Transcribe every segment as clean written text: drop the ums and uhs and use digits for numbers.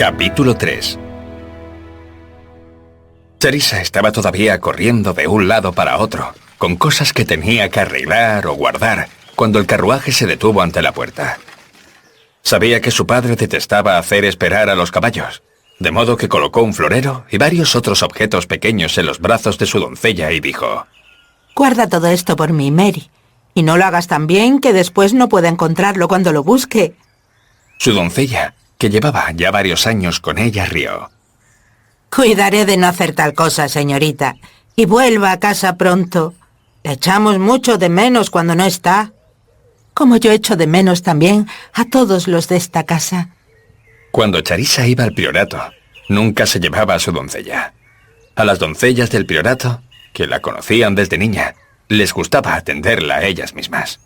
Capítulo 3. Charissa estaba todavía corriendo de un lado para otro, con cosas que tenía que arreglar o guardar, cuando el carruaje se detuvo ante la puerta. Sabía que su padre detestaba hacer esperar a los caballos, de modo que colocó un florero y varios otros objetos pequeños en los brazos de su doncella y dijo: «Guarda todo esto por mí, Mary, y no lo hagas tan bien que después no pueda encontrarlo cuando lo busque». Su doncella, que llevaba ya varios años con ella, rió. «Cuidaré de no hacer tal cosa, señorita, y vuelva a casa pronto. La echamos mucho de menos cuando no está. Como yo echo de menos también a todos los de esta casa». Cuando Charissa iba al priorato, nunca se llevaba a su doncella. A las doncellas del priorato, que la conocían desde niña, les gustaba atenderla a ellas mismas.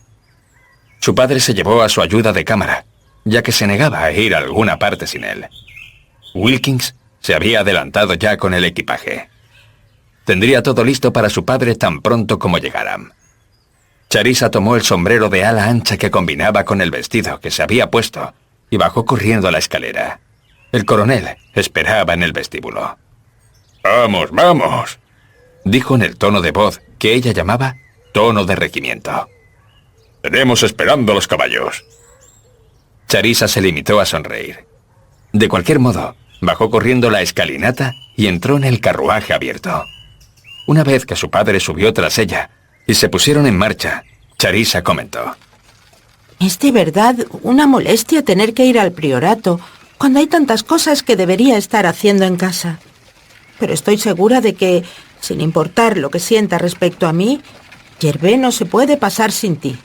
Su padre se llevó a su ayuda de cámara, ya que se negaba a ir a alguna parte sin él. Wilkins se había adelantado ya con el equipaje. Tendría todo listo para su padre tan pronto como llegaran. Charissa tomó el sombrero de ala ancha que combinaba con el vestido que se había puesto y bajó corriendo la escalera. El coronel esperaba en el vestíbulo. «¡Vamos, vamos!», dijo en el tono de voz que ella llamaba tono de regimiento. «Tenemos esperando a los caballos». Charissa se limitó a sonreír. De cualquier modo, bajó corriendo la escalinata y entró en el carruaje abierto. Una vez que su padre subió tras ella y se pusieron en marcha, Charissa comentó: «Es de verdad una molestia tener que ir al priorato cuando hay tantas cosas que debería estar haciendo en casa. Pero estoy segura de que, sin importar lo que sienta respecto a mí, Gervais no se puede pasar sin ti».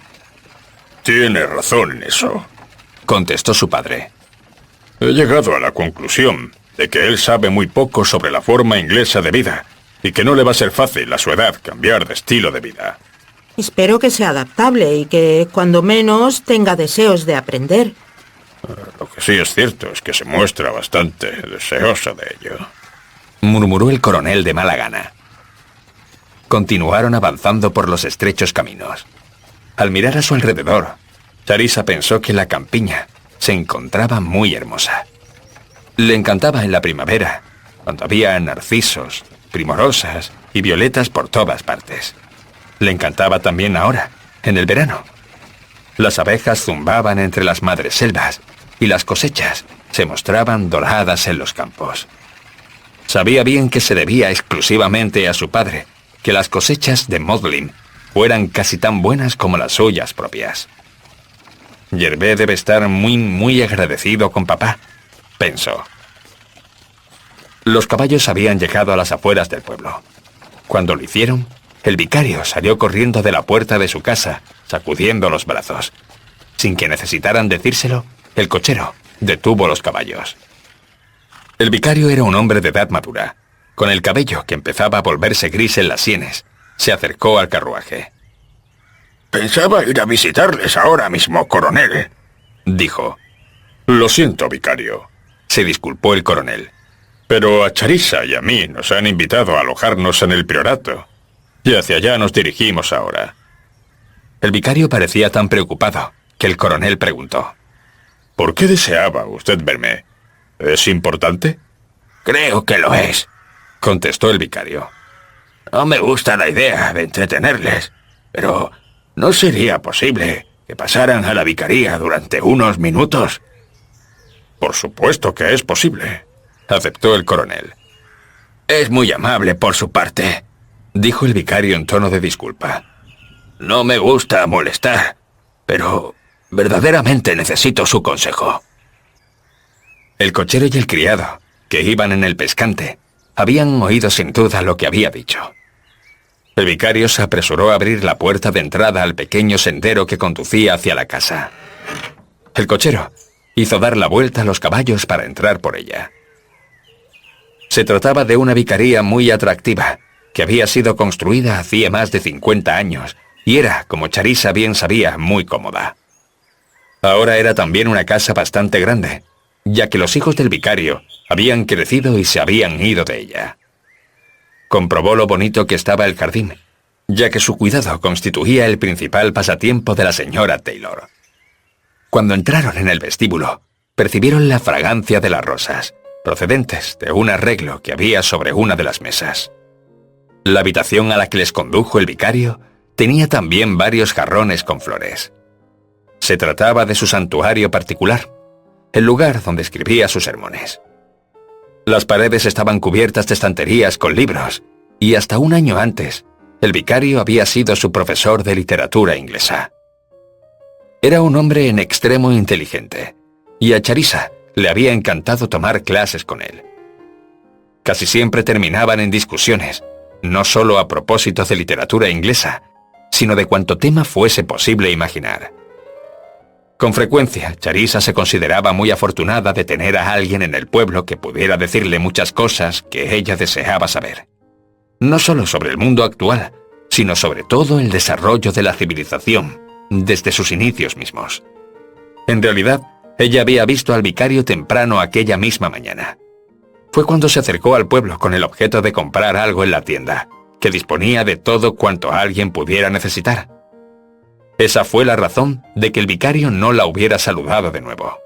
«Tienes razón en eso», contestó su padre. «He llegado a la conclusión de que él sabe muy poco sobre la forma inglesa de vida y que no le va a ser fácil a su edad cambiar de estilo de vida». «Espero que sea adaptable y que, cuando menos, tenga deseos de aprender». «Lo que sí es cierto es que se muestra bastante deseoso de ello», murmuró el coronel de mala gana. Continuaron avanzando por los estrechos caminos. Al mirar a su alrededor, Charissa pensó que la campiña se encontraba muy hermosa. Le encantaba en la primavera, cuando había narcisos, primorosas y violetas por todas partes. Le encantaba también ahora, en el verano. Las abejas zumbaban entre las madreselvas y las cosechas se mostraban doradas en los campos. Sabía bien que se debía exclusivamente a su padre que las cosechas de Modlin fueran casi tan buenas como las suyas propias. Gervais debe estar muy agradecido con papá, pensó. Los caballos habían llegado a las afueras del pueblo. Cuando lo hicieron, el vicario salió corriendo de la puerta de su casa, sacudiendo los brazos. Sin que necesitaran decírselo, el cochero detuvo los caballos. El vicario era un hombre de edad madura, con el cabello que empezaba a volverse gris en las sienes. Se acercó al carruaje. «Pensaba ir a visitarles ahora mismo, coronel», dijo. «Lo siento, vicario», se disculpó el coronel. «pero a Charissa y a mí nos han invitado a alojarnos en el priorato, y hacia allá nos dirigimos ahora». El vicario parecía tan preocupado que el coronel preguntó: «¿Por qué deseaba usted verme? ¿Es importante?» «Creo que lo es», contestó el vicario. «No me gusta la idea de entretenerles, pero ¿no sería posible que pasaran a la vicaría durante unos minutos?» «Por supuesto que es posible», aceptó el coronel. «Es muy amable por su parte», dijo el vicario en tono de disculpa. «No me gusta molestar, pero verdaderamente necesito su consejo». El cochero y el criado, que iban en el pescante, habían oído sin duda lo que había dicho. El vicario se apresuró a abrir la puerta de entrada al pequeño sendero que conducía hacia la casa. El cochero hizo dar la vuelta a los caballos para entrar por ella. Se trataba de una vicaría muy atractiva, que había sido construida hacía más de 50 años, y era, como Charissa bien sabía, muy cómoda. Ahora era también una casa bastante grande, ya que los hijos del vicario habían crecido y se habían ido de ella. Comprobó lo bonito que estaba el jardín, ya que su cuidado constituía el principal pasatiempo de la señora Taylor. Cuando entraron en el vestíbulo, percibieron la fragancia de las rosas, procedentes de un arreglo que había sobre una de las mesas. La habitación a la que les condujo el vicario tenía también varios jarrones con flores. Se trataba de su santuario particular, el lugar donde escribía sus sermones. Las paredes estaban cubiertas de estanterías con libros, y hasta un año antes, el vicario había sido su profesor de literatura inglesa. Era un hombre en extremo inteligente, y a Charissa le había encantado tomar clases con él. Casi siempre terminaban en discusiones, no solo a propósito de literatura inglesa, sino de cuanto tema fuese posible imaginar. Con frecuencia, Charissa se consideraba muy afortunada de tener a alguien en el pueblo que pudiera decirle muchas cosas que ella deseaba saber. No solo sobre el mundo actual, sino sobre todo el desarrollo de la civilización, desde sus inicios mismos. En realidad, ella había visto al vicario temprano aquella misma mañana. Fue cuando se acercó al pueblo con el objeto de comprar algo en la tienda, que disponía de todo cuanto alguien pudiera necesitar. Esa fue la razón de que el vicario no la hubiera saludado de nuevo.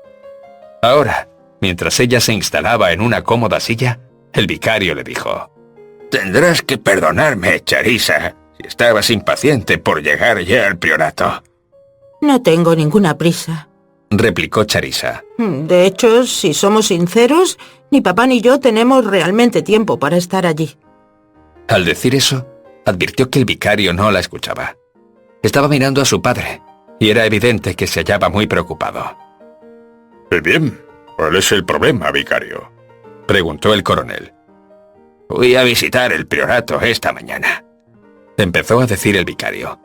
Ahora, mientras ella se instalaba en una cómoda silla, el vicario le dijo: «Tendrás que perdonarme, Charissa, si estabas impaciente por llegar ya al priorato». No tengo ninguna prisa, replicó Charissa. De hecho, si somos sinceros, ni papá ni yo tenemos realmente tiempo para estar allí. Al decir eso, advirtió que el vicario no la escuchaba. Estaba mirando a su padre, y era evidente que se hallaba muy preocupado. Bien, ¿cuál es el problema, vicario?, preguntó el coronel. «Fui a visitar el priorato esta mañana», empezó a decir el vicario.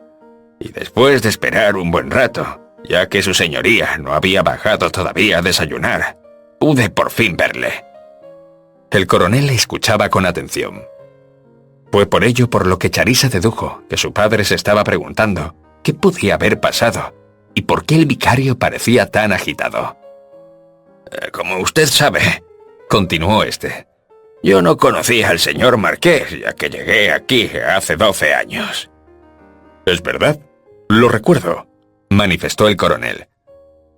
«Y después de esperar un buen rato, ya que su señoría no había bajado todavía a desayunar, pude por fin verle». El coronel le escuchaba con atención. Fue por ello por lo que Charissa dedujo que su padre se estaba preguntando qué podía haber pasado y por qué el vicario parecía tan agitado. «Como usted sabe», continuó este, «yo no conocía al señor marqués, ya que llegué aquí hace 12 años». «Es verdad, lo recuerdo», manifestó el coronel.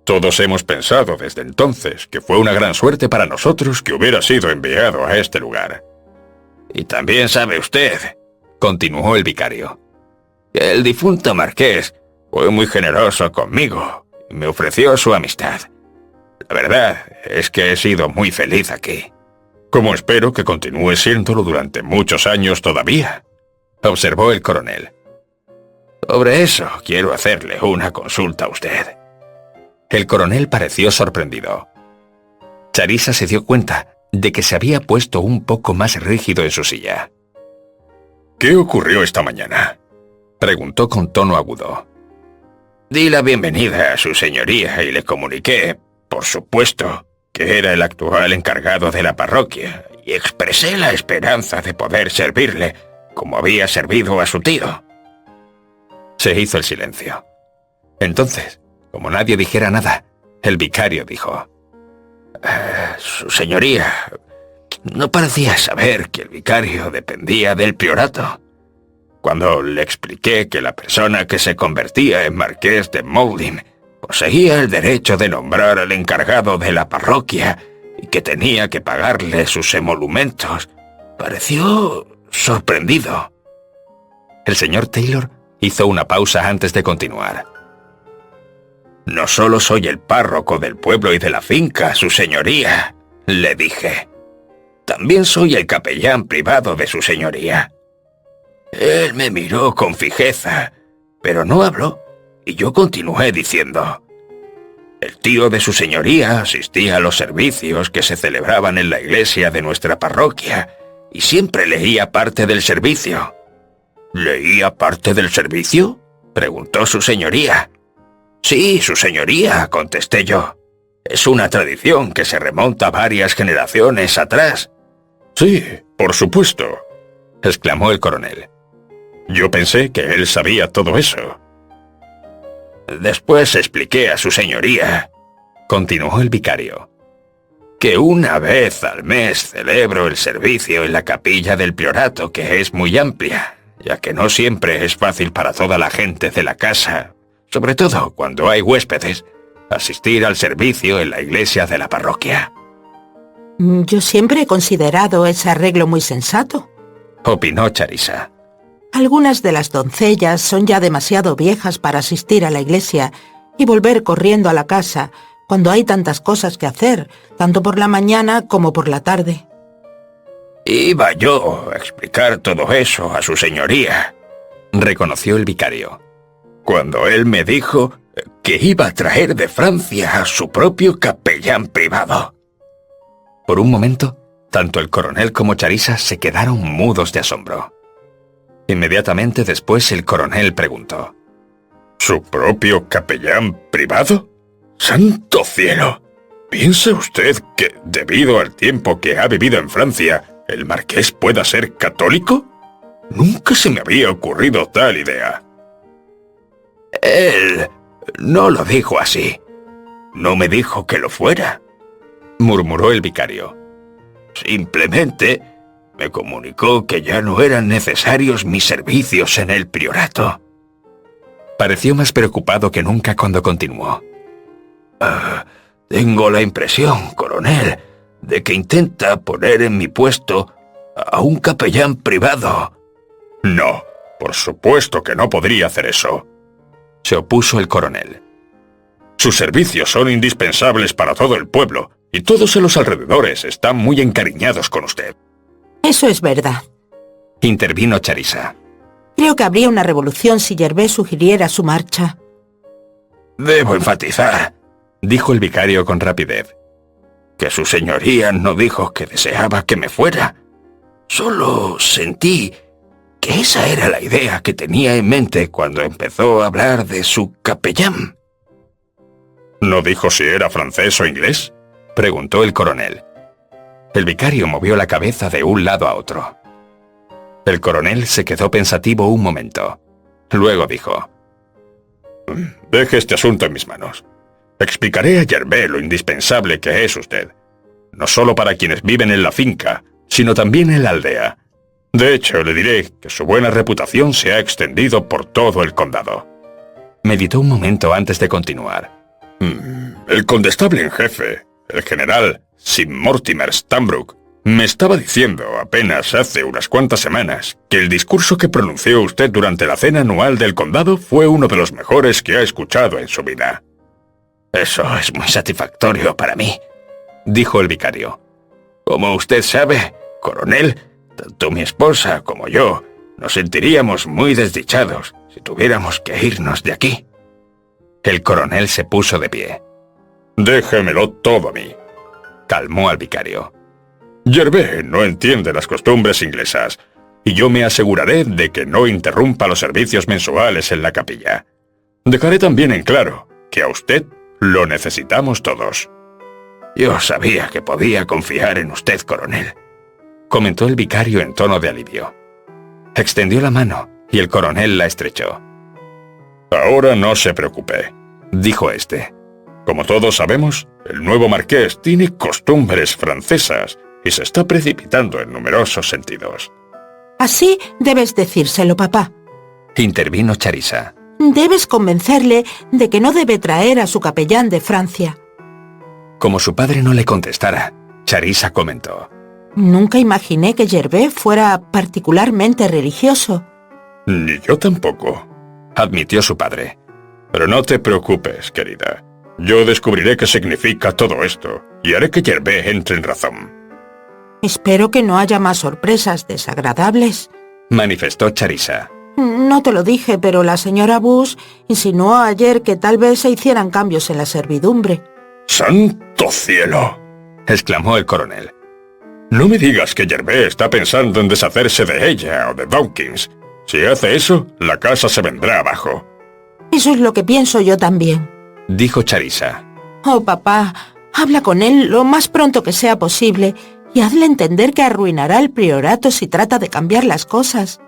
«Todos hemos pensado desde entonces que fue una gran suerte para nosotros que hubiera sido enviado a este lugar». «Y también sabe usted», continuó el vicario, «que el difunto marqués fue muy generoso conmigo y me ofreció su amistad. La verdad es que he sido muy feliz aquí». «Como espero que continúe siéndolo durante muchos años todavía», observó el coronel. «Sobre eso quiero hacerle una consulta a usted». El coronel pareció sorprendido. Charissa se dio cuenta de que se había puesto un poco más rígido en su silla. «¿Qué ocurrió esta mañana?», preguntó con tono agudo. «Di la bienvenida a su señoría y le comuniqué, por supuesto, que era el actual encargado de la parroquia, y expresé la esperanza de poder servirle como había servido a su tío». Se hizo el silencio. Entonces, como nadie dijera nada, el vicario dijo: «Su señoría no parecía saber que el vicario dependía del priorato. Cuando le expliqué que la persona que se convertía en marqués de Mowling poseía el derecho de nombrar al encargado de la parroquia y que tenía que pagarle sus emolumentos, pareció sorprendido». El señor Taylor hizo una pausa antes de continuar. «No solo soy el párroco del pueblo y de la finca, su señoría», le dije. «También soy el capellán privado de su señoría». Él me miró con fijeza, pero no habló, y yo continué diciendo: «El tío de su señoría asistía a los servicios que se celebraban en la iglesia de nuestra parroquia, y siempre leía parte del servicio». «¿Leía parte del servicio?», preguntó su señoría. «Sí, su señoría», contesté yo. «Es una tradición que se remonta varias generaciones atrás». «Sí, por supuesto», exclamó el coronel. «Yo pensé que él sabía todo eso». «Después expliqué a su señoría», continuó el vicario, «que una vez al mes celebro el servicio en la capilla del priorato, que es muy amplia, ya que no siempre es fácil para toda la gente de la casa, sobre todo cuando hay huéspedes, asistir al servicio en la iglesia de la parroquia». Yo siempre he considerado ese arreglo muy sensato. Opinó Charisa. Algunas de las doncellas son ya demasiado viejas para asistir a la iglesia y volver corriendo a la casa cuando hay tantas cosas que hacer, tanto por la mañana como por la tarde. Iba yo a explicar todo eso a su señoría, reconoció el vicario. Cuando él me dijo que iba a traer de Francia a su propio capellán privado. Por un momento, tanto el coronel como Charisa se quedaron mudos de asombro. Inmediatamente después el coronel preguntó: ¿Su propio capellán privado? ¡Santo cielo! ¿Piensa usted que, debido al tiempo que ha vivido en Francia, el marqués pueda ser católico? Nunca se me había ocurrido tal idea. Él no lo dijo así. No me dijo que lo fuera, murmuró el vicario. Simplemente me comunicó que ya no eran necesarios mis servicios en el priorato. Pareció más preocupado que nunca cuando continuó. Tengo la impresión, coronel, de que intenta poner en mi puesto a un capellán privado. No, por supuesto que no podría hacer eso, se opuso el coronel. Sus servicios son indispensables para todo el pueblo, y todos en los alrededores están muy encariñados con usted. Eso es verdad, intervino Charisa. Creo que habría una revolución si Gervais sugiriera su marcha. Debo enfatizar, dijo el vicario con rapidez, que su señoría no dijo que deseaba que me fuera. Solo sentí que esa era la idea que tenía en mente cuando empezó a hablar de su capellán. ¿No dijo si era francés o inglés?, preguntó el coronel. El vicario movió la cabeza de un lado a otro. El coronel se quedó pensativo un momento. Luego dijo: Deje este asunto en mis manos. Explicaré a Gervais lo indispensable que es usted, no solo para quienes viven en la finca, sino también en la aldea. De hecho, le diré que su buena reputación se ha extendido por todo el condado. Meditó un momento antes de continuar. El condestable en jefe, el general Sir Mortimer Stanbrook, me estaba diciendo apenas hace unas cuantas semanas que el discurso que pronunció usted durante la cena anual del condado fue uno de los mejores que ha escuchado en su vida. Eso es muy satisfactorio para mí, dijo el vicario. Como usted sabe, coronel, tanto mi esposa como yo nos sentiríamos muy desdichados si tuviéramos que irnos de aquí. El coronel se puso de pie. Déjemelo todo a mí, calmó al vicario. Gervais no entiende las costumbres inglesas, y yo me aseguraré de que no interrumpa los servicios mensuales en la capilla. Dejaré también en claro que a usted lo necesitamos todos. Yo sabía que podía confiar en usted, coronel, comentó el vicario en tono de alivio. Extendió la mano y el coronel la estrechó. Ahora no se preocupe, dijo este. Como todos sabemos, el nuevo marqués tiene costumbres francesas y se está precipitando en numerosos sentidos. Así debes decírselo, papá, intervino Charisa. Debes convencerle de que no debe traer a su capellán de Francia. Como su padre no le contestara, Charisa comentó: Nunca imaginé que Gervais fuera particularmente religioso. Ni yo tampoco, admitió su padre. Pero no te preocupes, querida. Yo descubriré qué significa todo esto y haré que Gervais entre en razón. Espero que no haya más sorpresas desagradables, manifestó Charisa. No te lo dije, pero la señora Bush insinuó ayer que tal vez se hicieran cambios en la servidumbre. ¡Santo cielo!, exclamó el coronel. No me digas que Gervais está pensando en deshacerse de ella o de Dawkins. Si hace eso, la casa se vendrá abajo. Eso es lo que pienso yo también, dijo Charisa. Oh, papá, habla con él lo más pronto que sea posible y hazle entender que arruinará el priorato si trata de cambiar las cosas.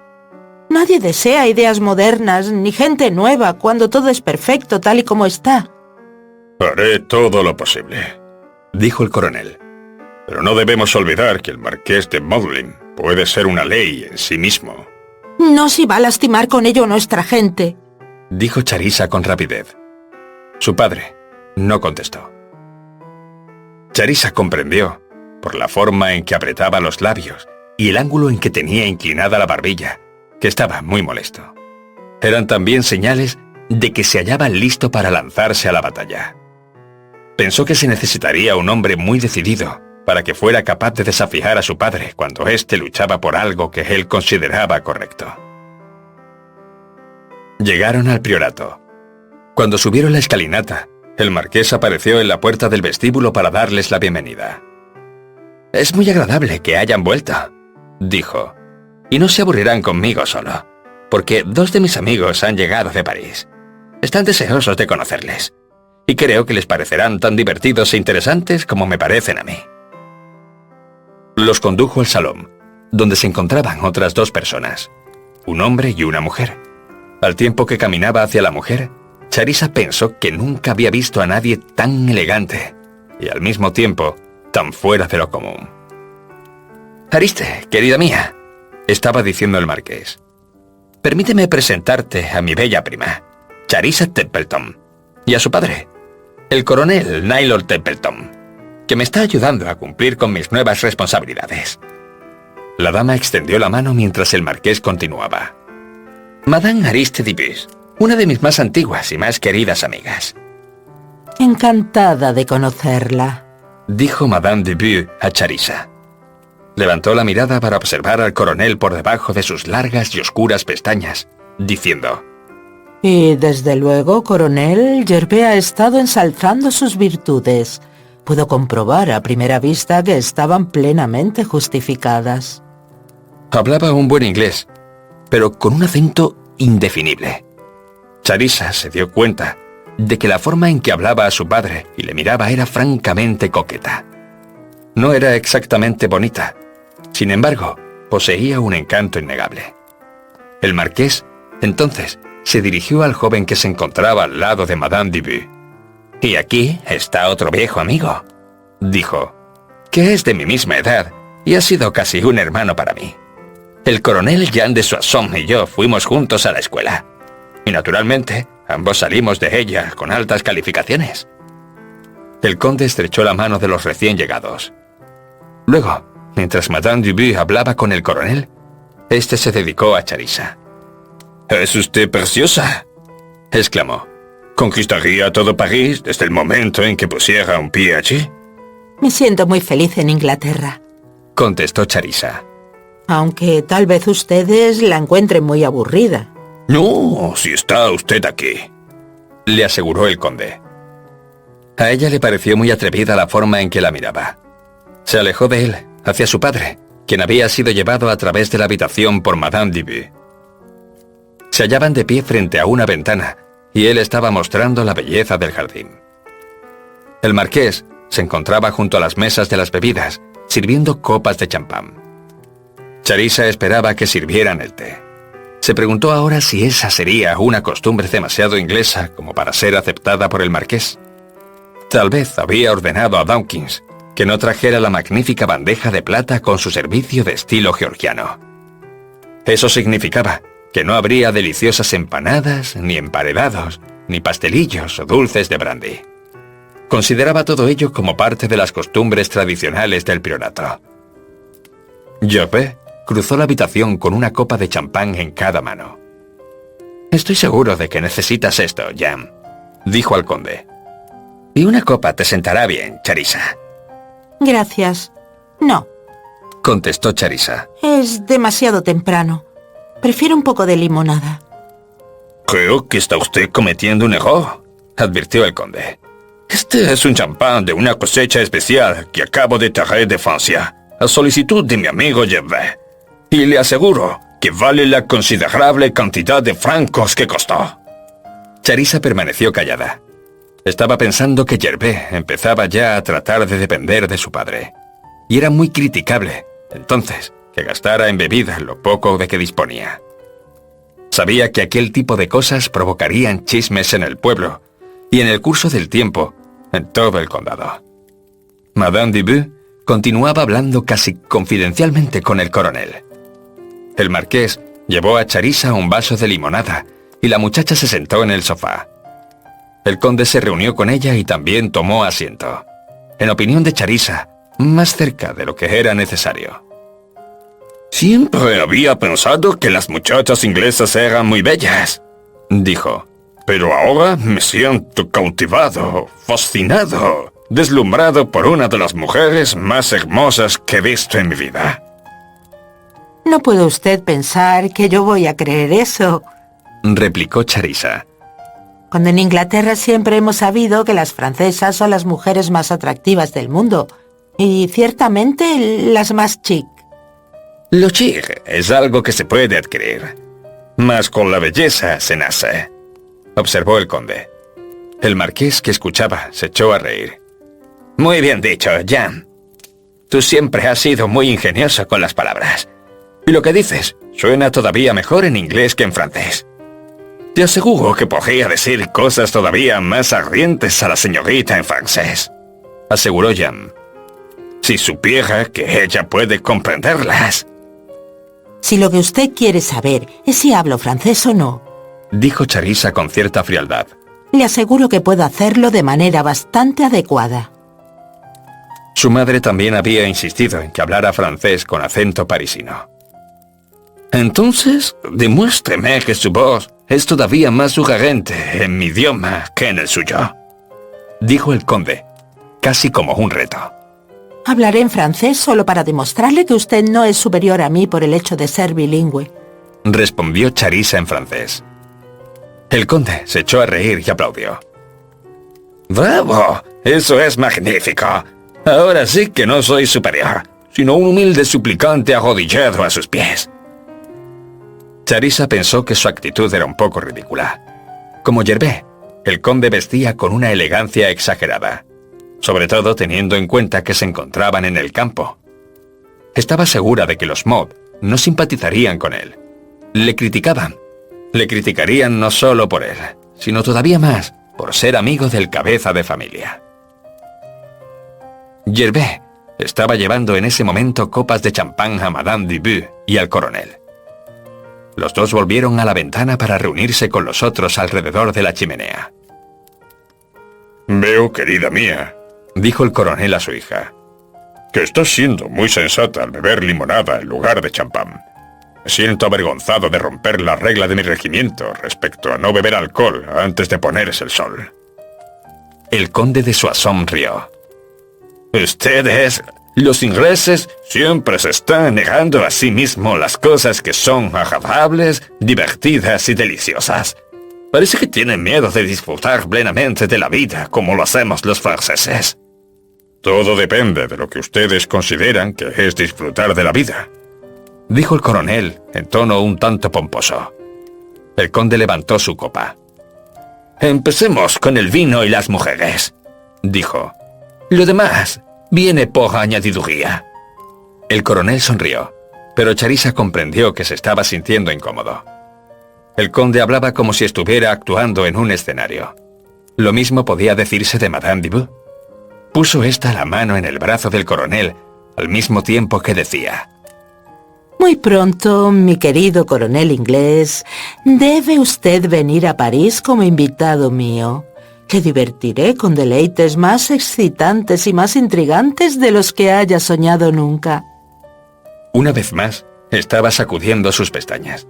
Nadie desea ideas modernas ni gente nueva cuando todo es perfecto tal y como está. Haré todo lo posible, dijo el coronel. Pero no debemos olvidar que el marqués de Maudlin puede ser una ley en sí mismo. No si va a lastimar con ello a nuestra gente, dijo Charisa con rapidez. Su padre no contestó. Charisa comprendió por la forma en que apretaba los labios y el ángulo en que tenía inclinada la barbilla, que estaba muy molesto. Eran también señales de que se hallaba listo para lanzarse a la batalla. Pensó que se necesitaría un hombre muy decidido para que fuera capaz de desafiar a su padre cuando éste luchaba por algo que él consideraba correcto. Llegaron al priorato. Cuando subieron la escalinata, el marqués apareció en la puerta del vestíbulo para darles la bienvenida. «Es muy agradable que hayan vuelto», dijo, «y no se aburrirán conmigo solo, porque 2 de mis amigos han llegado de París. Están deseosos de conocerles, y creo que les parecerán tan divertidos e interesantes como me parecen a mí». Los condujo al salón, donde se encontraban otras 2 personas, un hombre y una mujer. Al tiempo que caminaba hacia la mujer, Charissa pensó que nunca había visto a nadie tan elegante y al mismo tiempo tan fuera de lo común. «Ariste, querida mía», estaba diciendo el marqués, «permíteme presentarte a mi bella prima, Charissa Templeton, y a su padre, el coronel Naylor Templeton, que me está ayudando a cumplir con mis nuevas responsabilidades». La dama extendió la mano mientras el marqués continuaba. «Madame Ariste Dibus, una de mis más antiguas y más queridas amigas». Encantada de conocerla, dijo Madame Dibus a Charissa. Levantó la mirada para observar al coronel por debajo de sus largas y oscuras pestañas, diciendo: Y desde luego, coronel, Gervais ha estado ensalzando sus virtudes. Puedo comprobar a primera vista que estaban plenamente justificadas. Hablaba un buen inglés, pero con un acento indefinible. Charissa se dio cuenta de que la forma en que hablaba a su padre y le miraba era francamente coqueta. No era exactamente bonita, sin embargo, poseía un encanto innegable. El marqués, entonces, se dirigió al joven que se encontraba al lado de Madame Dibus. «Y aquí está otro viejo amigo», dijo, «que es de mi misma edad y ha sido casi un hermano para mí. El coronel Jean de Soissons y yo fuimos juntos a la escuela. Y naturalmente, ambos salimos de ella con altas calificaciones». El conde estrechó la mano de los recién llegados. Luego, mientras Madame Dibus hablaba con el coronel, este se dedicó a Charissa. «¿Es usted preciosa?», exclamó. «¿Conquistaría todo París desde el momento en que pusiera un pie allí?». Me siento muy feliz en Inglaterra, contestó Charissa. Aunque tal vez ustedes la encuentren muy aburrida. No, si está usted aquí, le aseguró el conde. A ella le pareció muy atrevida la forma en que la miraba. Se alejó de él, hacia su padre, quien había sido llevado a través de la habitación por Madame Dibus. Se hallaban de pie frente a una ventana, y él estaba mostrando la belleza del jardín. El marqués se encontraba junto a las mesas de las bebidas, sirviendo copas de champán. Charissa esperaba que sirvieran el té. Se preguntó ahora si esa sería una costumbre demasiado inglesa como para ser aceptada por el marqués. Tal vez había ordenado a Dawkins que no trajera la magnífica bandeja de plata con su servicio de estilo georgiano. Eso significaba que no habría deliciosas empanadas, ni emparedados, ni pastelillos o dulces de brandy. Consideraba todo ello como parte de las costumbres tradicionales del priorato. Gervais cruzó la habitación con una copa de champán en cada mano. «Estoy seguro de que necesitas esto, Jean», dijo al conde. «Y una copa te sentará bien, Charissa». Gracias. No, contestó Charissa. es demasiado temprano. Prefiero un poco de limonada. creo que está usted cometiendo un error, advirtió el conde. Este es un champán de una cosecha especial que acabo de traer de Francia, a solicitud de mi amigo Gervais. Y le aseguro que vale la considerable cantidad de francos que costó. Charissa permaneció callada. Estaba pensando que Gervais empezaba ya a tratar de depender de su padre. Y era muy criticable, entonces, que gastara en bebidas lo poco de que disponía. Sabía que aquel tipo de cosas provocarían chismes en el pueblo, y en el curso del tiempo, en todo el condado. Madame Dibus continuaba hablando casi confidencialmente con el coronel. El marqués llevó a Charissa un vaso de limonada, y la muchacha se sentó en el sofá. El conde se reunió con ella y también tomó asiento. En opinión de Charissa, más cerca de lo que era necesario. Siempre había pensado que las muchachas inglesas eran muy bellas, dijo. pero ahora me siento cautivado, fascinado, deslumbrado por una de las mujeres más hermosas que he visto en mi vida. No puede usted pensar que yo voy a creer eso, replicó Charissa. cuando en Inglaterra siempre hemos sabido que las francesas son las mujeres más atractivas del mundo, y ciertamente las más chic. Lo chic es algo que se puede adquirir, mas con la belleza se nace, observó el conde. El marqués, que escuchaba, se echó a reír. Muy bien dicho, Jan. Tú siempre has sido muy ingenioso con las palabras. Y lo que dices suena todavía mejor en inglés que en francés. Te aseguro que podría decir cosas todavía más ardientes a la señorita en francés, aseguró Jan. Si supiera que ella puede comprenderlas. Si lo que usted quiere saber es si hablo francés o no, dijo Charissa con cierta frialdad, le aseguro que puedo hacerlo de manera bastante adecuada. Su madre también había insistido en que hablara francés con acento parisino. Entonces, demuéstreme que su voz es todavía más sugerente en mi idioma que en el suyo, dijo el conde, casi como un reto. Hablaré en francés solo para demostrarle que usted no es superior a mí por el hecho de ser bilingüe, respondió Charissa en francés. El conde se echó a reír y aplaudió. ¡Bravo! ¡Eso es magnífico! Ahora sí que no soy superior, sino un humilde suplicante arrodillado a sus pies. Charissa pensó que su actitud era un poco ridícula. Como Gervais, el conde vestía con una elegancia exagerada, sobre todo teniendo en cuenta que se encontraban en el campo. Estaba segura de que los Maud no simpatizarían con él. Le criticaban. Le criticarían no solo por él, sino todavía más por ser amigo del cabeza de familia. Gervais estaba llevando en ese momento copas de champán a Madame Dubu y al coronel. Los dos volvieron a la ventana para reunirse con los otros alrededor de la chimenea. Veo, querida mía, dijo el coronel a su hija, que estás siendo muy sensata al beber limonada en lugar de champán. Me siento avergonzado de romper la regla de mi regimiento respecto a no beber alcohol antes de ponerse el sol. El conde de Soissons rió. Ustedes, los ingleses, siempre se están negando a sí mismos las cosas que son agradables, divertidas y deliciosas. Parece que tienen miedo de disfrutar plenamente de la vida como lo hacemos los franceses. Todo depende de lo que ustedes consideran que es disfrutar de la vida, dijo el coronel en tono un tanto pomposo. El conde levantó su copa. Empecemos con el vino y las mujeres, dijo. Lo demás viene por añadiduría. El coronel sonrió, pero Charissa comprendió que se estaba sintiendo incómodo. El conde hablaba como si estuviera actuando en un escenario. Lo mismo podía decirse de Madame Dubu. Puso esta la mano en el brazo del coronel, al mismo tiempo que decía: Muy pronto, mi querido coronel inglés, debe usted venir a París como invitado mío. Le divertiré con deleites más excitantes y más intrigantes de los que haya soñado nunca. Una vez más, estaba sacudiendo sus pestañas.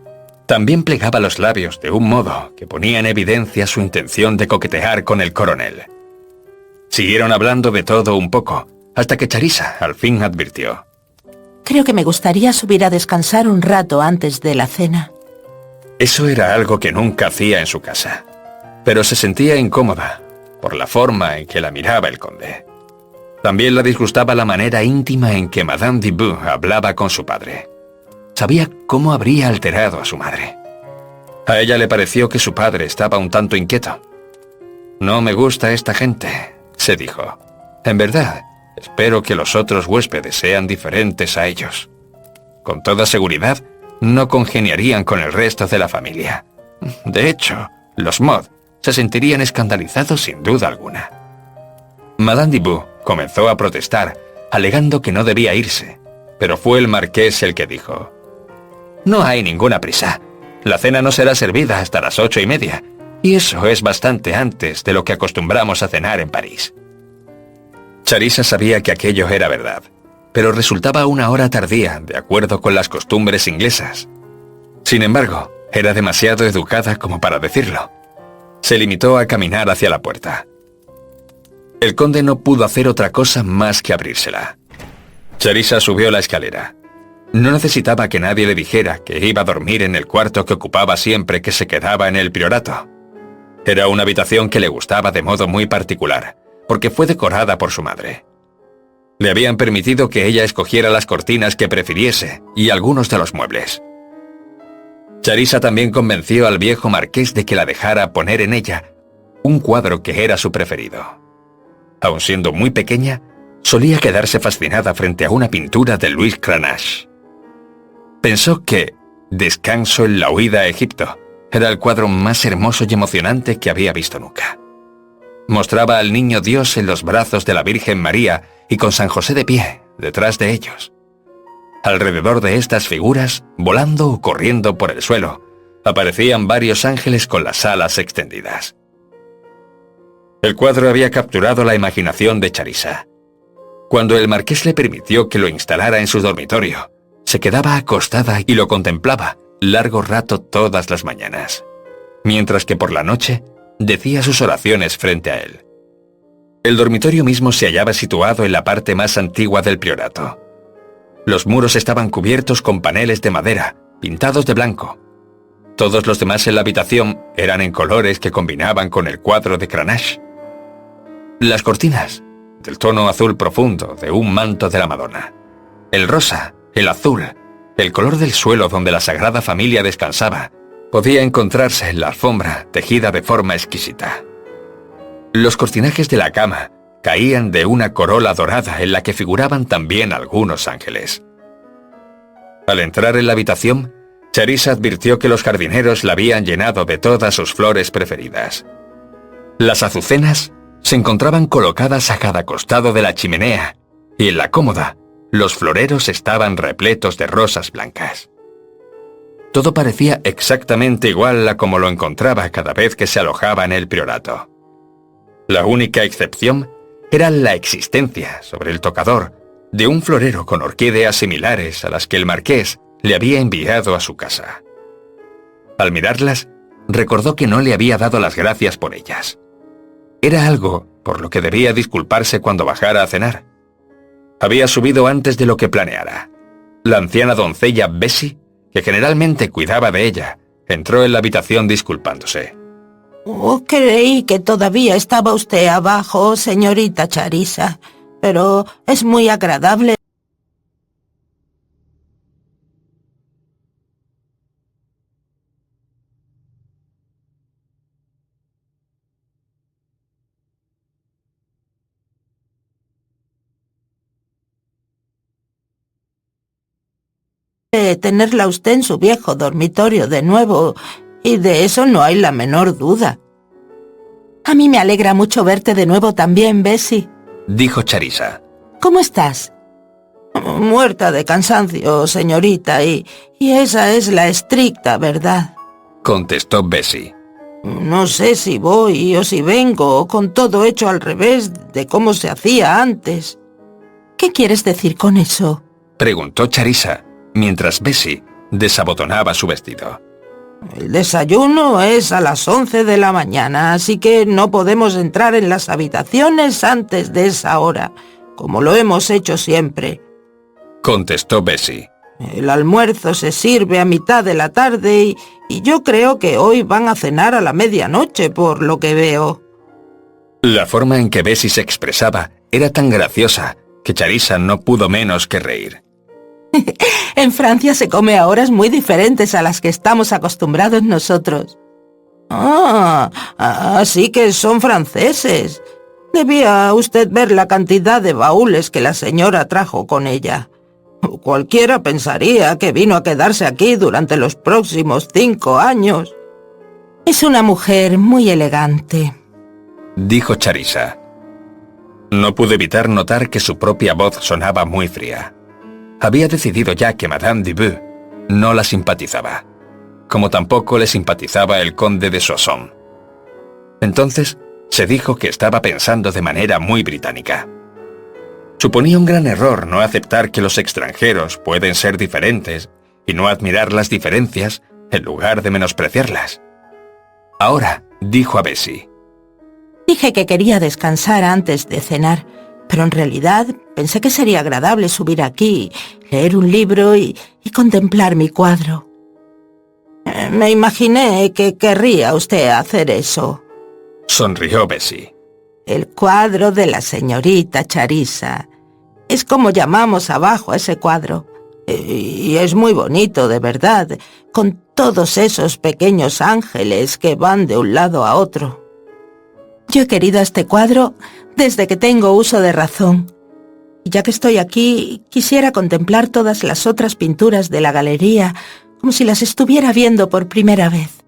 También plegaba los labios de un modo que ponía en evidencia su intención de coquetear con el coronel. Siguieron hablando de todo un poco, hasta que Charissa al fin advirtió: Creo que me gustaría subir a descansar un rato antes de la cena. Eso era algo que nunca hacía en su casa, pero se sentía incómoda por la forma en que la miraba el conde. También la disgustaba la manera íntima en que Madame Dubu hablaba con su padre. Sabía cómo habría alterado a su madre. A ella le pareció que su padre estaba un tanto inquieto. «No me gusta esta gente», se dijo. «En verdad, espero que los otros huéspedes sean diferentes a ellos. Con toda seguridad, no congeniarían con el resto de la familia. De hecho, los Maud se sentirían escandalizados sin duda alguna». Madame Dubu comenzó a protestar, alegando que no debía irse, pero fue el marqués el que dijo: «No hay ninguna prisa. La cena no será servida hasta las 8:30, y eso es bastante antes de lo que acostumbramos a cenar en París». Charissa sabía que aquello era verdad, pero resultaba una hora tardía, de acuerdo con las costumbres inglesas. Sin embargo, era demasiado educada como para decirlo. Se limitó a caminar hacia la puerta. El conde no pudo hacer otra cosa más que abrírsela. Charissa subió la escalera. No necesitaba que nadie le dijera que iba a dormir en el cuarto que ocupaba siempre que se quedaba en el priorato. Era una habitación que le gustaba de modo muy particular, porque fue decorada por su madre. Le habían permitido que ella escogiera las cortinas que prefiriese y algunos de los muebles. Charissa también convenció al viejo marqués de que la dejara poner en ella un cuadro que era su preferido. Aun siendo muy pequeña, solía quedarse fascinada frente a una pintura de Louis Cranach. Pensó que Descanso en la huida a Egipto era el cuadro más hermoso y emocionante que había visto nunca. Mostraba al niño Dios en los brazos de la Virgen María y con San José de pie, detrás de ellos. Alrededor de estas figuras, volando o corriendo por el suelo, aparecían varios ángeles con las alas extendidas. El cuadro había capturado la imaginación de Charissa. Cuando el marqués le permitió que lo instalara en su dormitorio, se quedaba acostada y lo contemplaba largo rato todas las mañanas, mientras que por la noche decía sus oraciones frente a él. El dormitorio mismo se hallaba situado en la parte más antigua del priorato. Los muros estaban cubiertos con paneles de madera, pintados de blanco. Todos los demás en la habitación eran en colores que combinaban con el cuadro de Cranach. Las cortinas, del tono azul profundo de un manto de la Madonna. El rosa, el azul, el color del suelo donde la Sagrada Familia descansaba, podía encontrarse en la alfombra tejida de forma exquisita. Los cortinajes de la cama caían de una corola dorada en la que figuraban también algunos ángeles. Al entrar en la habitación, Charissa advirtió que los jardineros la habían llenado de todas sus flores preferidas. Las azucenas se encontraban colocadas a cada costado de la chimenea, y en la cómoda, los floreros estaban repletos de rosas blancas. Todo parecía exactamente igual a como lo encontraba cada vez que se alojaba en el priorato. La única excepción era la existencia, sobre el tocador, de un florero con orquídeas similares a las que el marqués le había enviado a su casa. Al mirarlas, recordó que no le había dado las gracias por ellas. Era algo por lo que debía disculparse cuando bajara a cenar. Había subido antes de lo que planeara. La anciana doncella Bessie, que generalmente cuidaba de ella, entró en la habitación disculpándose. Oh, creí que todavía estaba usted abajo, señorita Charissa, pero es muy agradable tenerla usted en su viejo dormitorio de nuevo, y de eso no hay la menor duda. A mí me alegra mucho verte de nuevo también, Bessie, dijo Charissa. ¿Cómo estás? Muerta de cansancio, señorita, y esa es la estricta verdad, contestó Bessie. No sé si voy o si vengo, con todo hecho al revés de cómo se hacía antes. ¿Qué quieres decir con eso?, preguntó Charissa, mientras Bessie desabotonaba su vestido. El desayuno es a las 11 de la mañana, así que no podemos entrar en las habitaciones antes de esa hora, como lo hemos hecho siempre, contestó Bessie. El almuerzo se sirve a mitad de la tarde y yo creo que hoy van a cenar a la medianoche, por lo que veo. La forma en que Bessie se expresaba era tan graciosa que Charissa no pudo menos que reír. En Francia se come a horas muy diferentes a las que estamos acostumbrados nosotros. Así que son franceses. Debía usted ver la cantidad de baúles que la señora trajo con ella. Cualquiera pensaría que vino a quedarse aquí durante los próximos 5 años. Es una mujer muy elegante, dijo Charissa. No pudo evitar notar que su propia voz sonaba muy fría. Había decidido ya que Madame Dubois no la simpatizaba, como tampoco le simpatizaba el conde de Soissons. Entonces se dijo que estaba pensando de manera muy británica. Suponía un gran error no aceptar que los extranjeros pueden ser diferentes y no admirar las diferencias en lugar de menospreciarlas. Ahora, dijo a Bessie: Dije que quería descansar antes de cenar, pero en realidad pensé que sería agradable subir aquí, leer un libro y contemplar mi cuadro. Me imaginé que querría usted hacer eso. Sonrió Bessie. El cuadro de la señorita Charissa. Es como llamamos abajo a ese cuadro. Y es muy bonito, de verdad, con todos esos pequeños ángeles que van de un lado a otro. Yo he querido este cuadro desde que tengo uso de razón. Y ya que estoy aquí, quisiera contemplar todas las otras pinturas de la galería, como si las estuviera viendo por primera vez.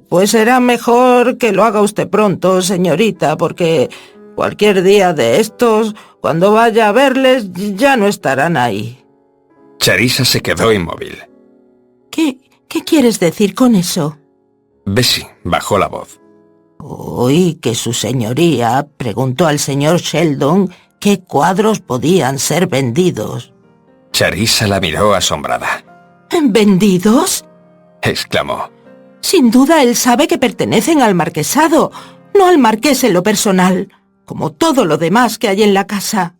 Pues será mejor que lo haga usted pronto, señorita, porque cualquier día de estos, cuando vaya a verles, ya no estarán ahí. Charissa se quedó inmóvil. ¿Qué quieres decir con eso? Bessie bajó la voz. Oí que su señoría preguntó al señor Sheldon qué cuadros podían ser vendidos. Charissa la miró asombrada. ¿Vendidos?, exclamó. Sin duda él sabe que pertenecen al marquesado, no al marqués en lo personal, como todo lo demás que hay en la casa.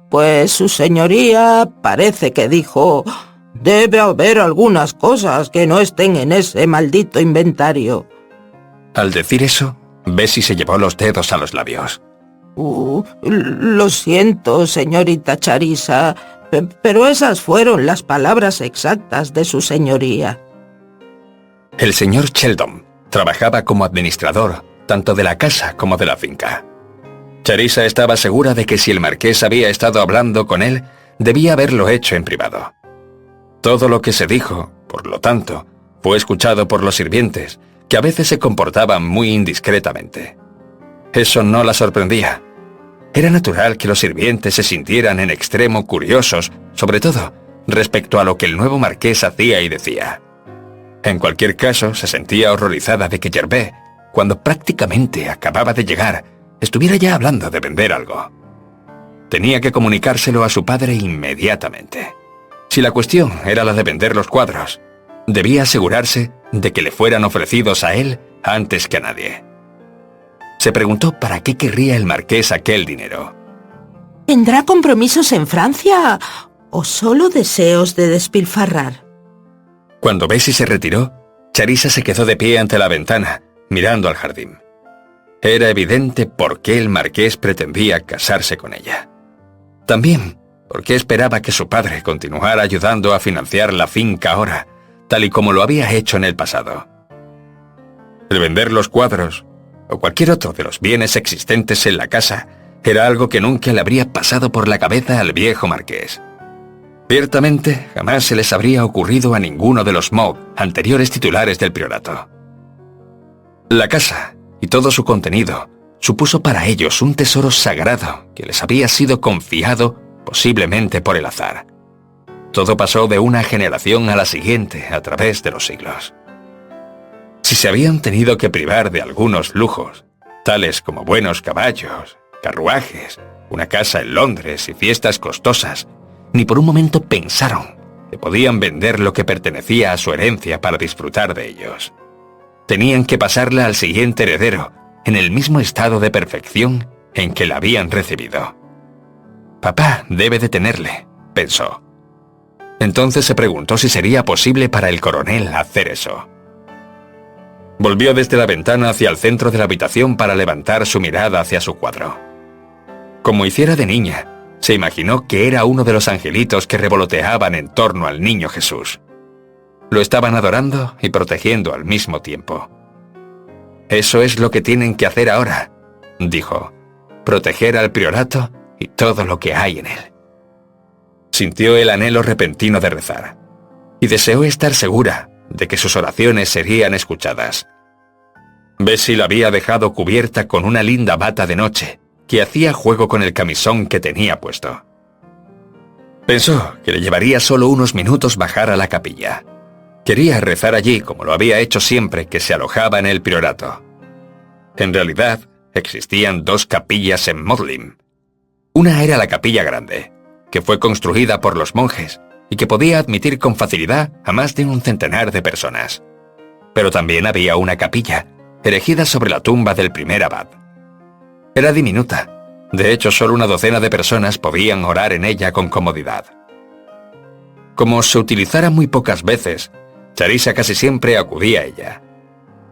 Pues su señoría parece que dijo: debe haber algunas cosas que no estén en ese maldito inventario. Al decir eso, Bessie se llevó los dedos a los labios. Lo siento, señorita Charissa, pero esas fueron las palabras exactas de su señoría. El señor Sheldon trabajaba como administrador tanto de la casa como de la finca. Charissa estaba segura de que si el marqués había estado hablando con él, debía haberlo hecho en privado. Todo lo que se dijo, por lo tanto, fue escuchado por los sirvientes, que a veces se comportaban muy indiscretamente. Eso no la sorprendía. Era natural que los sirvientes se sintieran en extremo curiosos, sobre todo respecto a lo que el nuevo marqués hacía y decía. En cualquier caso, se sentía horrorizada de que Gervais, cuando prácticamente acababa de llegar, estuviera ya hablando de vender algo. Tenía que comunicárselo a su padre inmediatamente. Si la cuestión era la de vender los cuadros, debía asegurarse de que le fueran ofrecidos a él antes que a nadie. Se preguntó para qué querría el marqués aquel dinero. ¿Tendrá compromisos en Francia o solo deseos de despilfarrar? Cuando Bessie se retiró, Charissa se quedó de pie ante la ventana, mirando al jardín. Era evidente por qué el marqués pretendía casarse con ella. También por qué esperaba que su padre continuara ayudando a financiar la finca ahora, tal y como lo había hecho en el pasado. El vender los cuadros, o cualquier otro de los bienes existentes en la casa, era algo que nunca le habría pasado por la cabeza al viejo marqués. Ciertamente, jamás se les habría ocurrido a ninguno de los Mogg, anteriores titulares del priorato. La casa y todo su contenido supuso para ellos un tesoro sagrado que les había sido confiado posiblemente por el azar. Todo pasó de una generación a la siguiente a través de los siglos. Si se habían tenido que privar de algunos lujos, tales como buenos caballos, carruajes, una casa en Londres y fiestas costosas, ni por un momento pensaron que podían vender lo que pertenecía a su herencia para disfrutar de ellos. Tenían que pasarla al siguiente heredero, en el mismo estado de perfección en que la habían recibido. Papá debe de tenerle, pensó. Entonces se preguntó si sería posible para el coronel hacer eso. Volvió desde la ventana hacia el centro de la habitación para levantar su mirada hacia su cuadro. Como hiciera de niña, se imaginó que era uno de los angelitos que revoloteaban en torno al niño Jesús. Lo estaban adorando y protegiendo al mismo tiempo. Eso es lo que tienen que hacer ahora, dijo, proteger al priorato y todo lo que hay en él. Sintió el anhelo repentino de rezar, y deseó estar segura de que sus oraciones serían escuchadas. Bessie la había dejado cubierta con una linda bata de noche, que hacía juego con el camisón que tenía puesto. Pensó que le llevaría solo unos minutos bajar a la capilla. Quería rezar allí como lo había hecho siempre que se alojaba en el priorato. En realidad, existían 2 capillas en Modlin. Una era la capilla grande, que fue construida por los monjes y que podía admitir con facilidad a más de 100 de personas. Pero también había una capilla, erigida sobre la tumba del primer abad. Era diminuta, de hecho solo 12 de personas podían orar en ella con comodidad. Como se utilizara muy pocas veces, Charissa casi siempre acudía a ella,